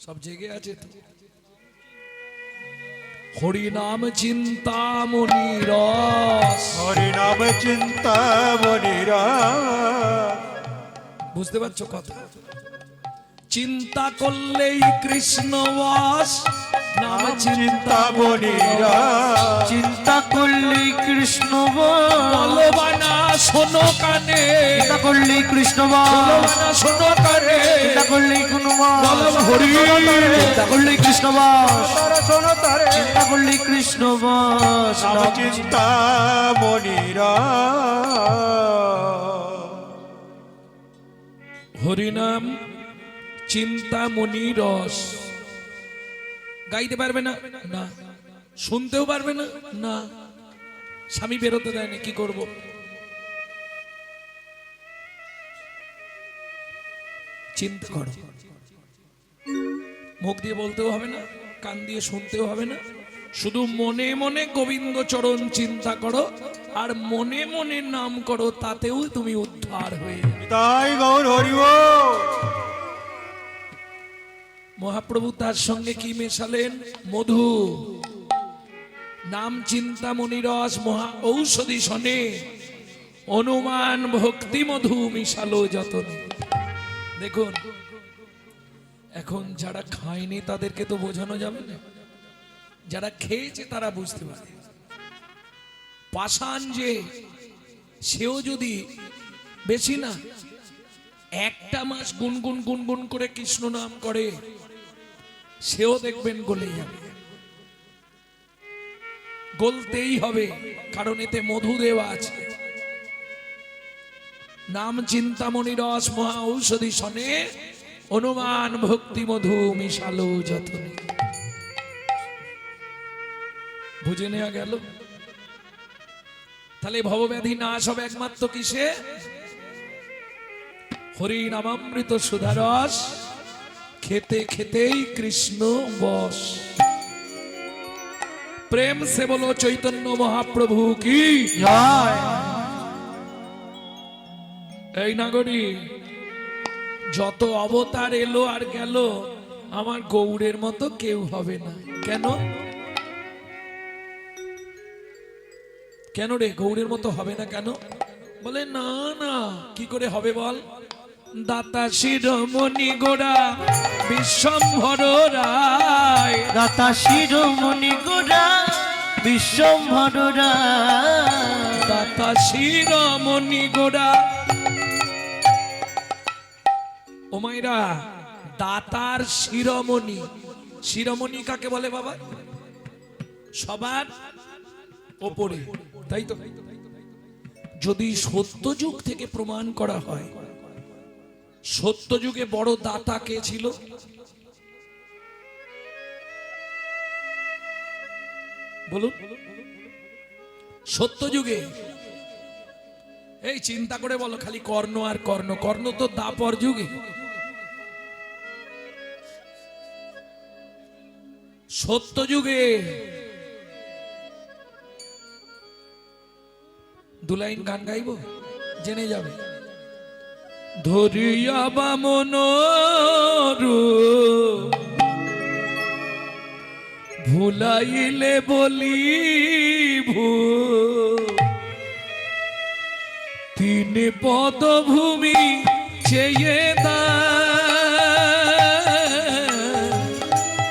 সব জেগে আছে তো? হরি নাম চিন্তা মনির, হরি নাম চিন্তা মনিরা। বুঝতে পারছো কথা? চিন্তা করলেই কৃষ্ণ বাস, নাম চিন্তা মনিরা। চিন্তা করলে কৃষ্ণ বলবানা শোনো কানে, চিন্তা করলে কৃষ্ণ বলবানা শোনো কানে, চিন্তা করলে কোনো বলো হরি, চিন্তা করলে কৃষ্ণ তারা শোনো তারে, চিন্তা করলে কৃষ্ণ নাম চিন্তা মনিরা। হরিনাম চিন্তামণি রস। গাইতে পারবে না, না, শুনতেও পারবে না, না, স্বামী বেরোতে দেয় না, কি করব? চিন্তা করো, মুখ দিয়ে বলতেও হবে না, কান দিয়ে শুনতেও হবে না, শুধু মনে মনে গোবিন্দ চরণ চিন্তা করো আর মনে মনে নাম করো, তাতেও তুমি উদ্ধার হয়ে যাবে। তাই গৌর হরি বল। মহাপ্রভু তার সঙ্গে কি মেশালেন? মধু। নাম চিন্তামণি রস মহা ঔষধি শনে, অনুমান ভক্তি মধু মিশালো যতনে। দেখুন, এখন যারা খায়নি তাদেরকে তো বোঝানো যাবে না, যারা খেয়েছে তারা বুঝতে পারে। পাষাণ যে, সেও যদি বেশি না একটা মাস গুনগুন গুনগুন করে কৃষ্ণ নাম করে, সেও দেখবেন গলে যাবে। গলতেই হবে, কারণ এতে মধু দেওয়া আছে। নাম চিন্তামণি রস মহা ঔষধি শনে, অনুমান ভক্তি মধু মিশালো যতনে। বুঝে নেওয়া গেল? তাহলে ভবব্যাধি নাশ হবে একমাত্র কিসে? হরি নামামৃত সুধারস খেতে খেতেই কৃষ্ণ বশ। প্রেম সে বলো চৈতন্য মহাপ্রভু কি জয়। এই নাগরী, যত অবতার এলো আর গেল, আমার গৌড়ের মতো কেউ হবে না। কেন? কেন রে, গৌড়ের মতো হবে না কেন? বলে না না, কি করে হবে বল? দাতা শিরোমণি গোড়া বিশ্বম্ভর রায়, দাতা শিরোমণি গোড়া বিশ্বম্ভর রায়, দাতা শিরোমণি গোড়া। ও মাইরা, দাতার শিরোমণি। শিরোমণি কাকে বলে বাবা? সবার ওপরে, তাই তো? যদি সত্যযুগ থেকে প্রমাণ করা হয়, সত্যযুগে বড় দাতা কে ছিল? বলুন, সত্যযুগে। এই চিন্তা করে বলো, খালি কর্ণ আর কর্ণ। কর্ণ তো দাপর যুগে। সত্যযুগে দু লাইন গান গাইব, জেনে যাবে। ধরিয়া বামন ভুলাইলে বলি ভূ, তিন পদভূমি চেয়ে দা,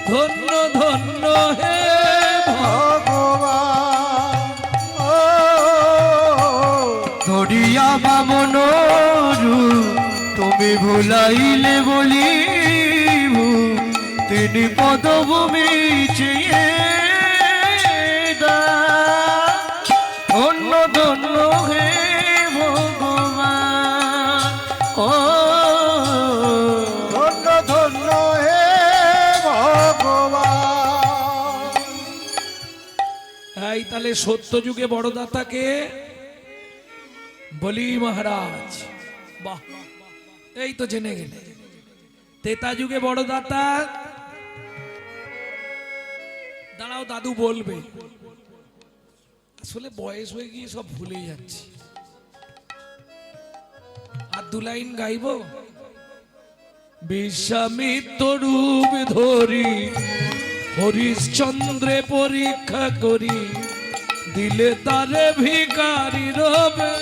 ধন্য ধন্য হে ভগবান ও ধরিয়া বামন তুমি ভুলাইলে বলিব, তিনি পদভূমি চেয়ে দাও, ধন্য ধন্য হে ভগবান ও ধন্য ধন্য হে ভগবান। এই তাহলে সত্যযুগে বড় দাতাকে বলি মহারাজ। বাহ, এই তো জেনে গেলে। তেতা যুগে বড় দাতা, দাঁড়াও দাদু বলবে, আসলে বয়স হয়ে গিয়ে সব ভুলে যাচ্ছি। আর দু লাইন গাইব। বিশ্বামিত্র রূপ ধরি হরিশ্চন্দ্রে পরীক্ষা করি, দিলে তারে ভিখারি রবে,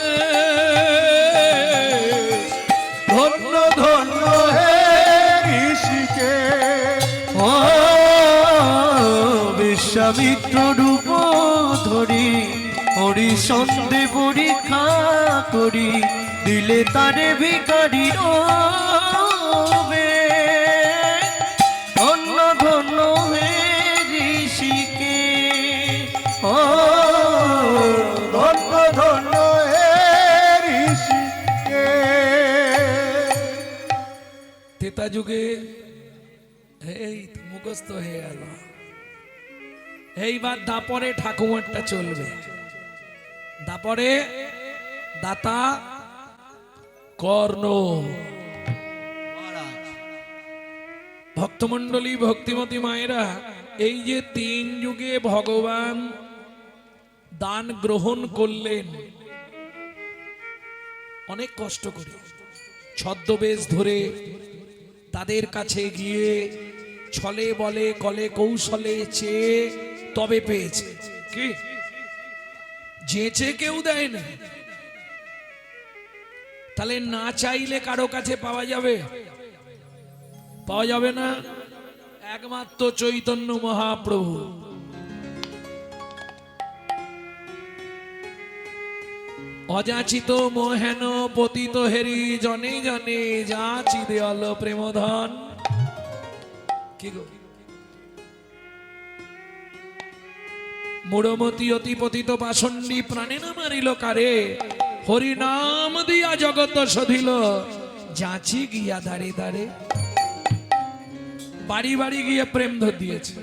ধন্য ধন্য হে ঋষিকে ও বিশ্বামিত্র রূপ ধরি হরিচন্দ্রে পরীক্ষা করি, দিলে তারে ভিখারি রবে, ধন্য ধন্য হে ঋষিকে ও ধন্য ধন্য হে ঋষিকে। তেতা যুগে এই তো মুখস্থ হয়ে গেল। এইবার দাপরে ঠাকুমারটা চলবে। দাপরে দাতা কর্ণ। মহারাজ ভক্তমণ্ডলী ভক্তিমতী মায়েরা, এই যে 3 যুগে ভগবান দান গ্রহণ করলেন অনেক কষ্ট করে, ছদ্মবেশ ধরে তাদের কাছে গিয়ে ছলে বলে কলে কৌশলে চেয়ে তবে পেয়েছে। কি যেচে কেউ দেয় না, তাহলে না চাইলে কারো কাছে পাওয়া যাবে? পাওয়া যাবে না, একমাত্র চৈতন্য মহাপ্রভু। অযাচিত মোহেন পতিত হেরি জনে জনে যাচি দেয়াল প্রেমধন। কি গো, মুড়মতি অতি পতিত পাষণ্ডী প্রাণে না মারিল কারে, হরি নাম দিয়া জগত সধিল যাচি গিয়া দাঁড়ে দাঁড়ে। বাড়ি বাড়ি গিয়ে প্রেম ধর দিয়েছে।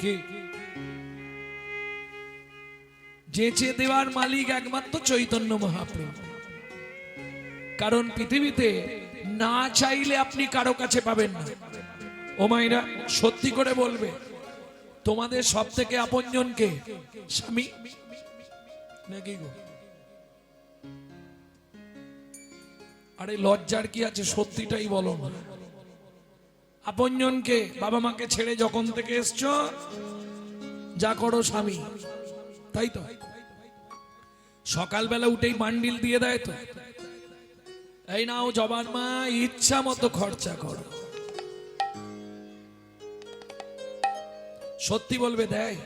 কি যেচে দেওয়ার মালিক একমাত্র চৈতন্য মহাপ্রভু। কারণ পৃথিবীতে না চাইলে আপনি কারো কাছে পাবেন না। ও মায়েরা, সত্যি করে বলবে, তোমাদের সব থেকে আপনজন কে? স্বামী নাকি গো? আরে লজ্জার কি আছে, সত্যিটাই বলো না। আপনজন কে? বাবা মাকে ছেড়ে যখন থেকে এসছো যা করো স্বামী, তাই তো? সকালবেলা উঠেই বান্ডিল দিয়ে দেয় তো, এই নাও জবান মা, ইচ্ছা মতো খরচা করো। সত্যি বলবে দেয়?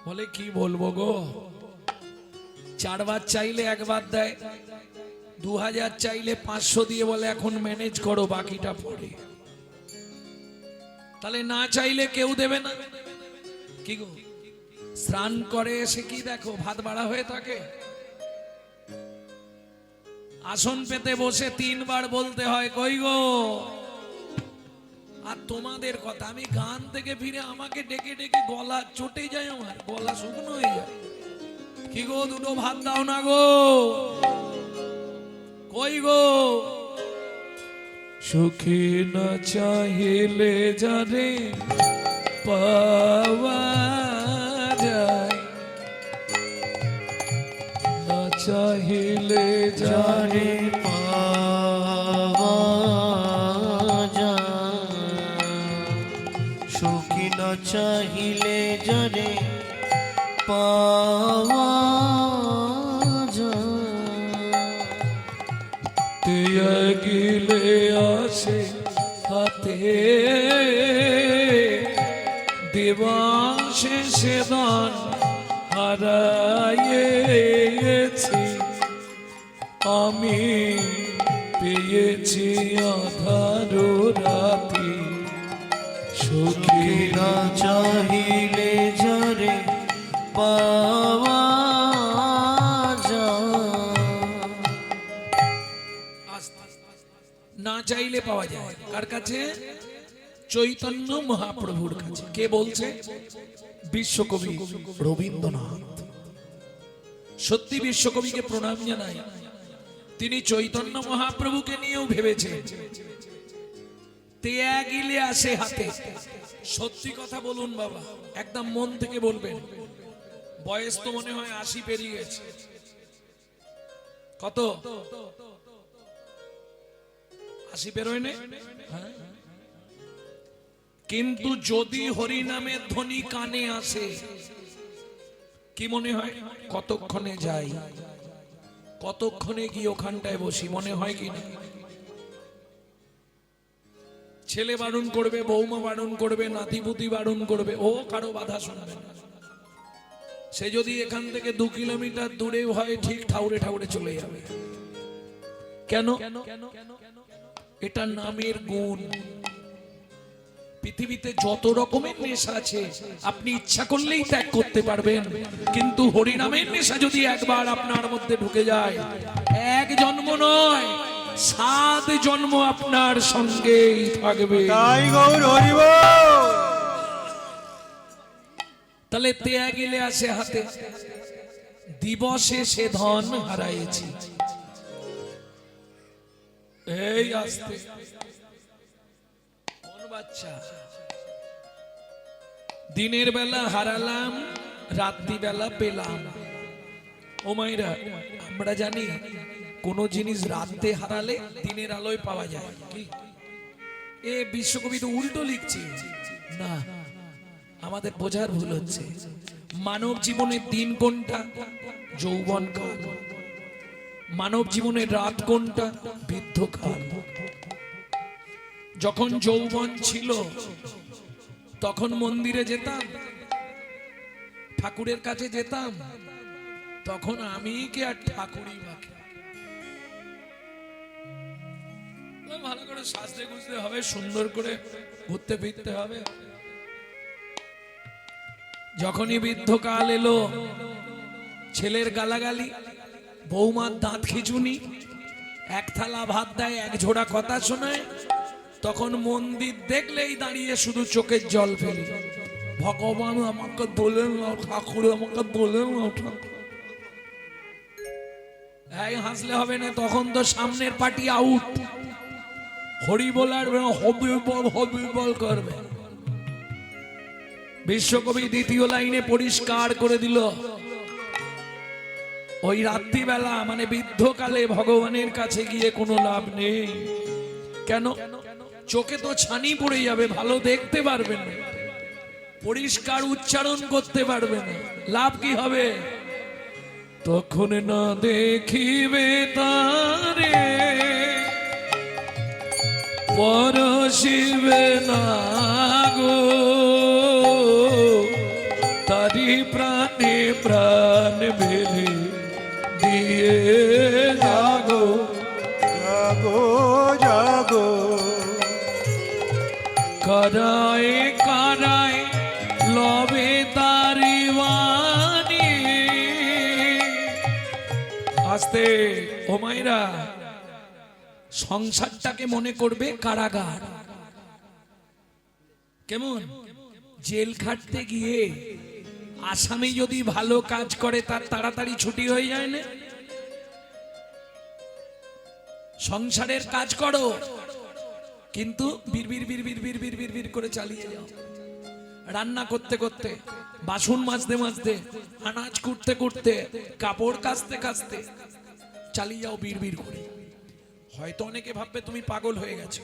বলে কি বলবো গো, 4 বার চাইলে 1 বার দেয়, 2000 চাইলে 500 দিয়ে বলে এখন ম্যানেজ করো, বাকিটা পরে। তাহলে না চাইলে কেউ দেবে না। কি গো, স্নান করে এসে কি দেখো ভাত বাড়া হয়ে থাকে? আসন পেতে বসে 3 বার বলতে হয় কই গো। আর তোমাদের কথা, আমি গান থেকে ফিরে আমাকে ডেকে ডেকে গলা চটে যায়, আমার গলা শুকনো হয়ে যায়। কি গো, 2টো ভাত দাও না গো, কই গো। সুখী না চাহিলে জানে পাওয়া যায়, না চাহিলে জানে পাওয়া যায়, সুখী না চাহিলে জানে পাওয়া যায়। গিলে আসে হাতে দিবসে সেদান হারাইয়েছি, আমি পেয়েছি আধার রাতি। সুখী না চাহিলে জানে পাওয়া না চাইলে পাওয়া যায় কার কাছে? চৈতন্য মহাপ্রভুর কাছে। কে বলছে? বিশ্বকবি রবীন্দ্রনাথ। সত্যি বিশ্বকবিকে প্রণাম জানাই। তিনি চৈতন্য মহাপ্রভুকে নিয়েও ভেবেছেন তেয়া গিলে আসে হাতে। সত্যি কথা বলুন বাবা, একদম মন থেকে বলবেন। বয়স তো মনে হয় 80 পেরিয়ে গেছে। কত? 80 বেরোয় না? কিন্তু যদি হরি নামের ধ্বনি কানে আসে, কি মনে হয়? কতক্ষণে যাই, কতক্ষণে গিয়ে ওখানটায় বসি, মনে হয় কি না? ছেলে বারণ করবে, বৌমা বারণ করবে, নাতিপুতি বারণ করবে, ও কারো বাধা শুনবে না। সে যদি এখান থেকে 2 কিলোমিটার দূরে হয়, ঠিক ঠাউরে ঠাউরে চলে যাবে। কেন? এটা নামের গুণ। পৃথিবীতে যত রকমের নেশা আছে আপনি ইচ্ছা করলেই ত্যাগ করতে পারবেন, কিন্তু হরিনামের নেশা যদি একবার আপনার মধ্যে ঢুকে যায়, 1 জন্ম নয় 7 জন্ম আপনার সঙ্গেই থাকবে। তাই গৌর হরি বল। তাহলে তেয়া গেলে আসে হাতে, দিবসে সে ধন হারাইছি। এই আসতে কোন বাচ্চা? দিনের বেলা হারালাম, রাত্রি বেলা পেলাম। ও মাইরা, আমরা জানি কোন জিনিস রাতে হারালে দিনের আলোয় পাওয়া যায়। কি এ বিশ্বকবি তো উল্টো লিখছে না, আমাদের বোঝার ভুল হচ্ছে। মানব জীবনের দিন কোনটা? যৌবন কাল। মানব জীবনের রাত কোনটা? বৃদ্ধকাল। যখন যৌবন ছিল তখন মন্দিরে যেতাম, ঠাকুরের কাছে যেতাম, তখন আমি কে আর ঠাকুরই বাকি। ভালো করে সাজতে গুজতে হবে, সুন্দর করে ঘুরতে ফিরতে হবে। যখনই বৃদ্ধকাল এলো, ছেলের গালাগালি, বৌমার দাঁত খিচুনি, এক থালা ভাত দেয়, এক ঝোড়া কথা শোনায়, তখন মন্দির দেখলেই দাঁড়িয়ে শুধু চোখের জল ফেলি। ভগবান আমাকে বলেন না, ঠাকুর আমাকে বলেন না। এই হাসলে হবে না, তখন তো সামনের পার্টি আউট। হরি বলার হবি বল করবে। বিশ্বকবি দ্বিতীয় লাইনে পরিষ্কার করে দিল, ওই রাত্রিবেলা মানে বৃদ্ধকালে ভগবানের কাছে গিয়ে কোনো লাভ নেই। কেন? চোখে তো ছানি পড়ে যাবে, ভালো দেখতে পারবেন না, পরিষ্কার উচ্চারণ করতে পারবে না, লাভ কি হবে? তখন না দেখিবে তারে, পরশিবে না গো, তারি প্রাণে প্রাণ মেলে দিয়ে জাগো। জাগো জাগো কারায় কারায় লবে তারি বাণী। আস্তে ও মাইরা, সংসারটাকে মনে করবে কারাগার। কেমন? জেল খাটতে গিয়ে আসামি যদি ভালো কাজ করে তার তাড়াতাড়ি ছুটি হয়ে যায় না? সংসারের কাজ করো, কিন্তু বিড়বিড় বিড়বিড় বিড়বিড় বিড়বিড় করে চালিয়ে যাও। রান্না করতে করতে, বাসন মাজতে মাজতে, আনাজ কুটতে কুটতে, কাপড় কাচতে কাচতে চালিয়ে যাও বিড়বিড় করে। হয়তো অনেকে ভাববে তুমি পাগল হয়ে গেছো,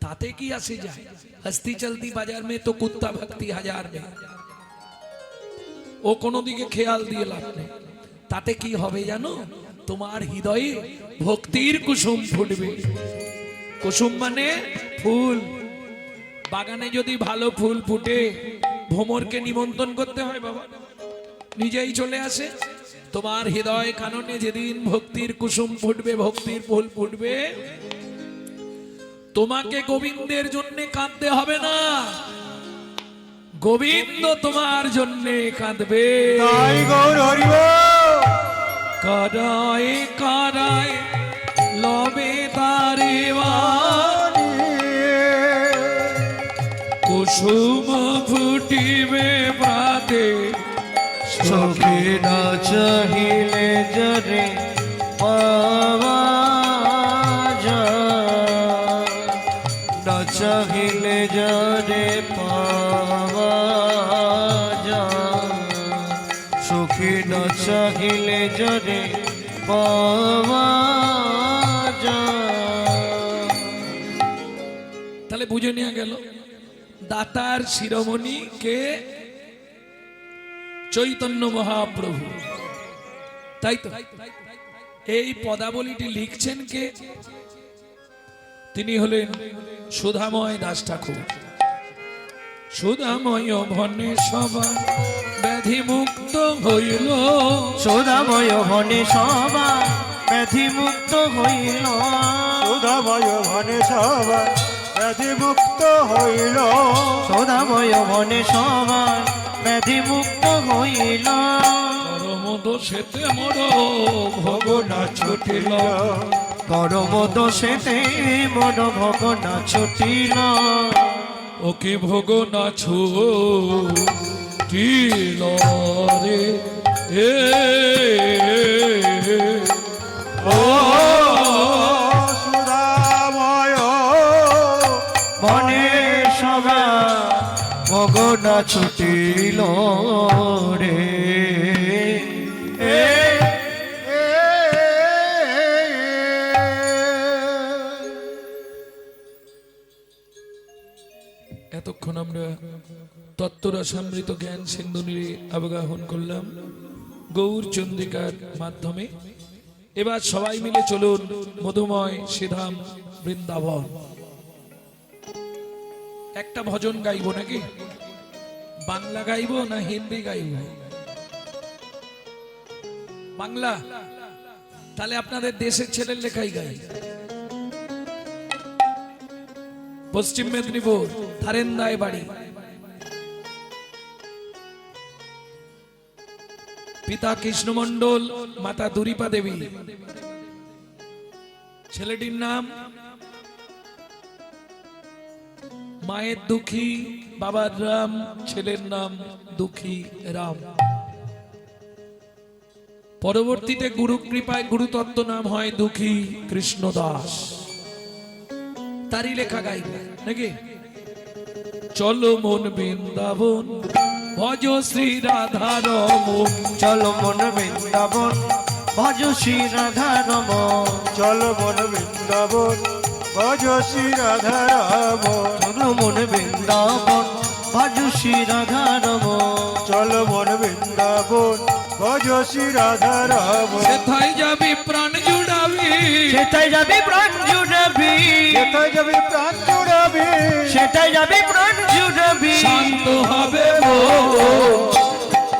তাতে কি আসে যায়? হস্তি চলতি বাজার মে তো কুত্তা ভক্তি হাজার মে। ও কোনো দিকে খেয়াল দিয়ে লাভ নেই। তাতে কি হবে জানো? তোমার হৃদয়ে ভক্তির কুসুম ফুটবে। কুসুম মানে ফুল। বাগানে যদি ভালো ফুল ফুটে, ভ্রমরকে নিমন্ত্রণ করতে হয় বাবা, নিজেই চলে আসে। তোমার হৃদয় কাননে যেদিন ভক্তির কুসুম ফুটবে, ভক্তির ফুল ফুটবে, তোমাকে গোবিন্দের জন্য কাঁদতে হবে না, গোবিন্দ তোমার জন্য কাঁদবে। তাই গৌর হরি বল। কারায় কারায় লবে তারে বাণী, কুসুম ফুটিবে প্রাতে, চোখে না চাহিলে জরে পাওয়া যায়, না চাহিলে জরে পাওয়া যায়, চোখে না চাহিলে জরে পাওয়া যায়। তাহলে বুঝে নেওয়া গেল দাতার শিরোমণি কে? চৈতন্য মহাপ্রভু। তাই তো এই পদাবলীটি লিখছেন কে? তিনি হলেন সুধাময় দাস ঠাকুর। সুধাময় ভনে সবা ব্যাধি মুক্ত হইল, সুধাময় ভনে সবা ব্যাধি মুক্ত হইল, সুধাময় ভনে সবা ব্যাধি মুক্ত হইল, সুধাময় ভনে সবা ব্যাধি মুক্ত হইল, করম দোষেতে মোর ভোগ না ছুটিল, করম দোষেতে মোর ভোগ না ছুটিল, ও কি ভোগ না ছুটিল রে ও সুধা রাজা ছুটিল রে এতক্ষণ আমরা তত্ত্বরসামৃত জ্ঞান সিন্ধু নিয়ে অবগাহন করলাম গৌর চন্দ্রিকার মাধ্যমে। এবার সবাই মিলে চলুন মধুময় শ্রীধাম বৃন্দাবন। একটা ভজন গাইবো নাকি? বাংলা গাইবো না হিন্দি গাইবো? বাংলা। তাহলে আপনাদের দেশের ছেলের লেখাই গাই। পশ্চিম মেদিনীপুর থারেন্দায় বাড়ি, পিতা কৃষ্ণ মণ্ডল, মাতা দুরিপা দেবী। ছেলেটির নাম মায়ের দুঃখী, বাবার রাম, ছেলের নাম দুঃখী রাম। পরবর্তীতে গুরু কৃপায় গুরুতত্ত্ব নাম হয় দুঃখী কৃষ্ণ দাস। তারই লেখা গাইবে নাকি? চলো মন বৃন্দাবন ভজ শ্রী রাধা রমন, চলো মন বৃন্দাবন ভজ শ্রী রাধা রমন, চলো মন বৃন্দাবন ভজ শ্রী রাধা রামন, চলো মন বৃন্দাবন ভজ শ্রী রাধা রমন, চলো মন বৃন্দাবন ভজ শ্রী রাধা রামন। সেথায় যাবি প্রাণ জুড়াবি, সেটাই যাবি প্রাণ জুড়াবি, কোথায় যাবি প্রাণ জুড়াবি, সেটাই যাবি প্রাণ জুড়াবি, শান্ত হবে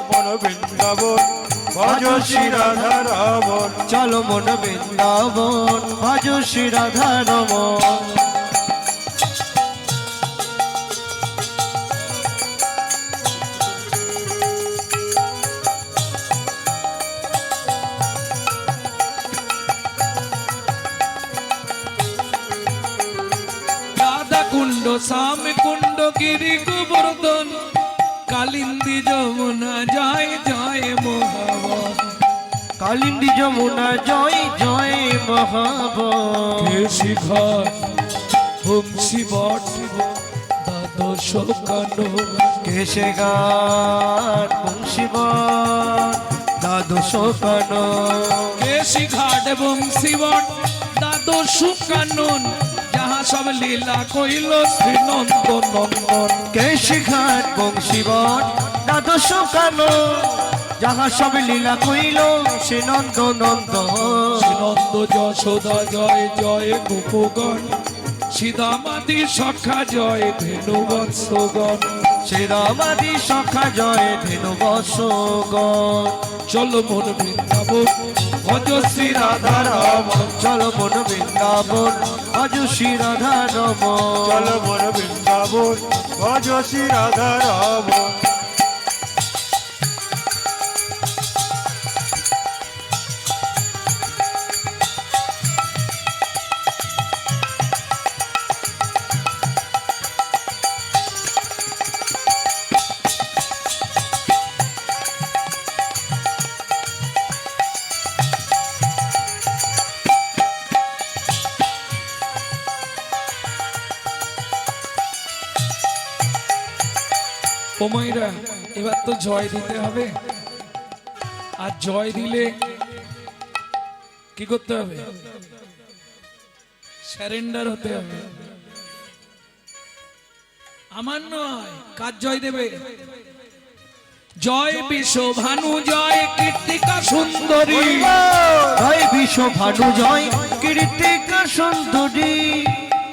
মন বৃন্দাবন ভজ শ্রী রাধা রামন, চলো মন বৃন্দাবন ভজ শ্রী রাধা রমন। রাধা কুণ্ড, শ্যাম কুণ্ড, গিরি গোবর্ধন, কালিন্দী যমুনা জয় জয় মহাবন, কালিন্দী যমুনা জয় জয় মহাবন, কেশি ঘাট বংশী বট দ্বাদশ কানন, কেশে গান বংশীবন দ্বাদশ কানন, কেশি ঘাট বংশী বট দ্বাদশ কানন, যাহা সব লীলা কইল শ্রী নন্দ নন্দন। কেশে ঘাট বংশীবন দ্বাদশ কানন, যাহা সব লীলা কইল সে নন্দ নন্দন, শ্রীনন্দ যশোদা জয় জয় গোপগণ, সীতামাতি সখা জয় ধেনু বৎসগণ, শ্রীরামাদি সখা জয় ধেনু বৎসগণ, চলো মন বৃন্দাবন ভজ শ্রী রাধা রমন, চলো মন বৃন্দাবন ভজ শ্রী রাধা রমন, চলো মন বৃন্দাবন ভজ শ্রী রাধা রামন। সময়রা এবার তো জয় দিতে হবে, আর জয় দিলে কি করতে হবে? স্যারেন্ডার হতে হবে। আমার নয়, কার জয় দেবে? জয় বিশ্ব ভানু জয় কীর্তিকা সুন্দরী, জয় বিশ্ব ভানু জয় কীর্তিকা সুন্দরী,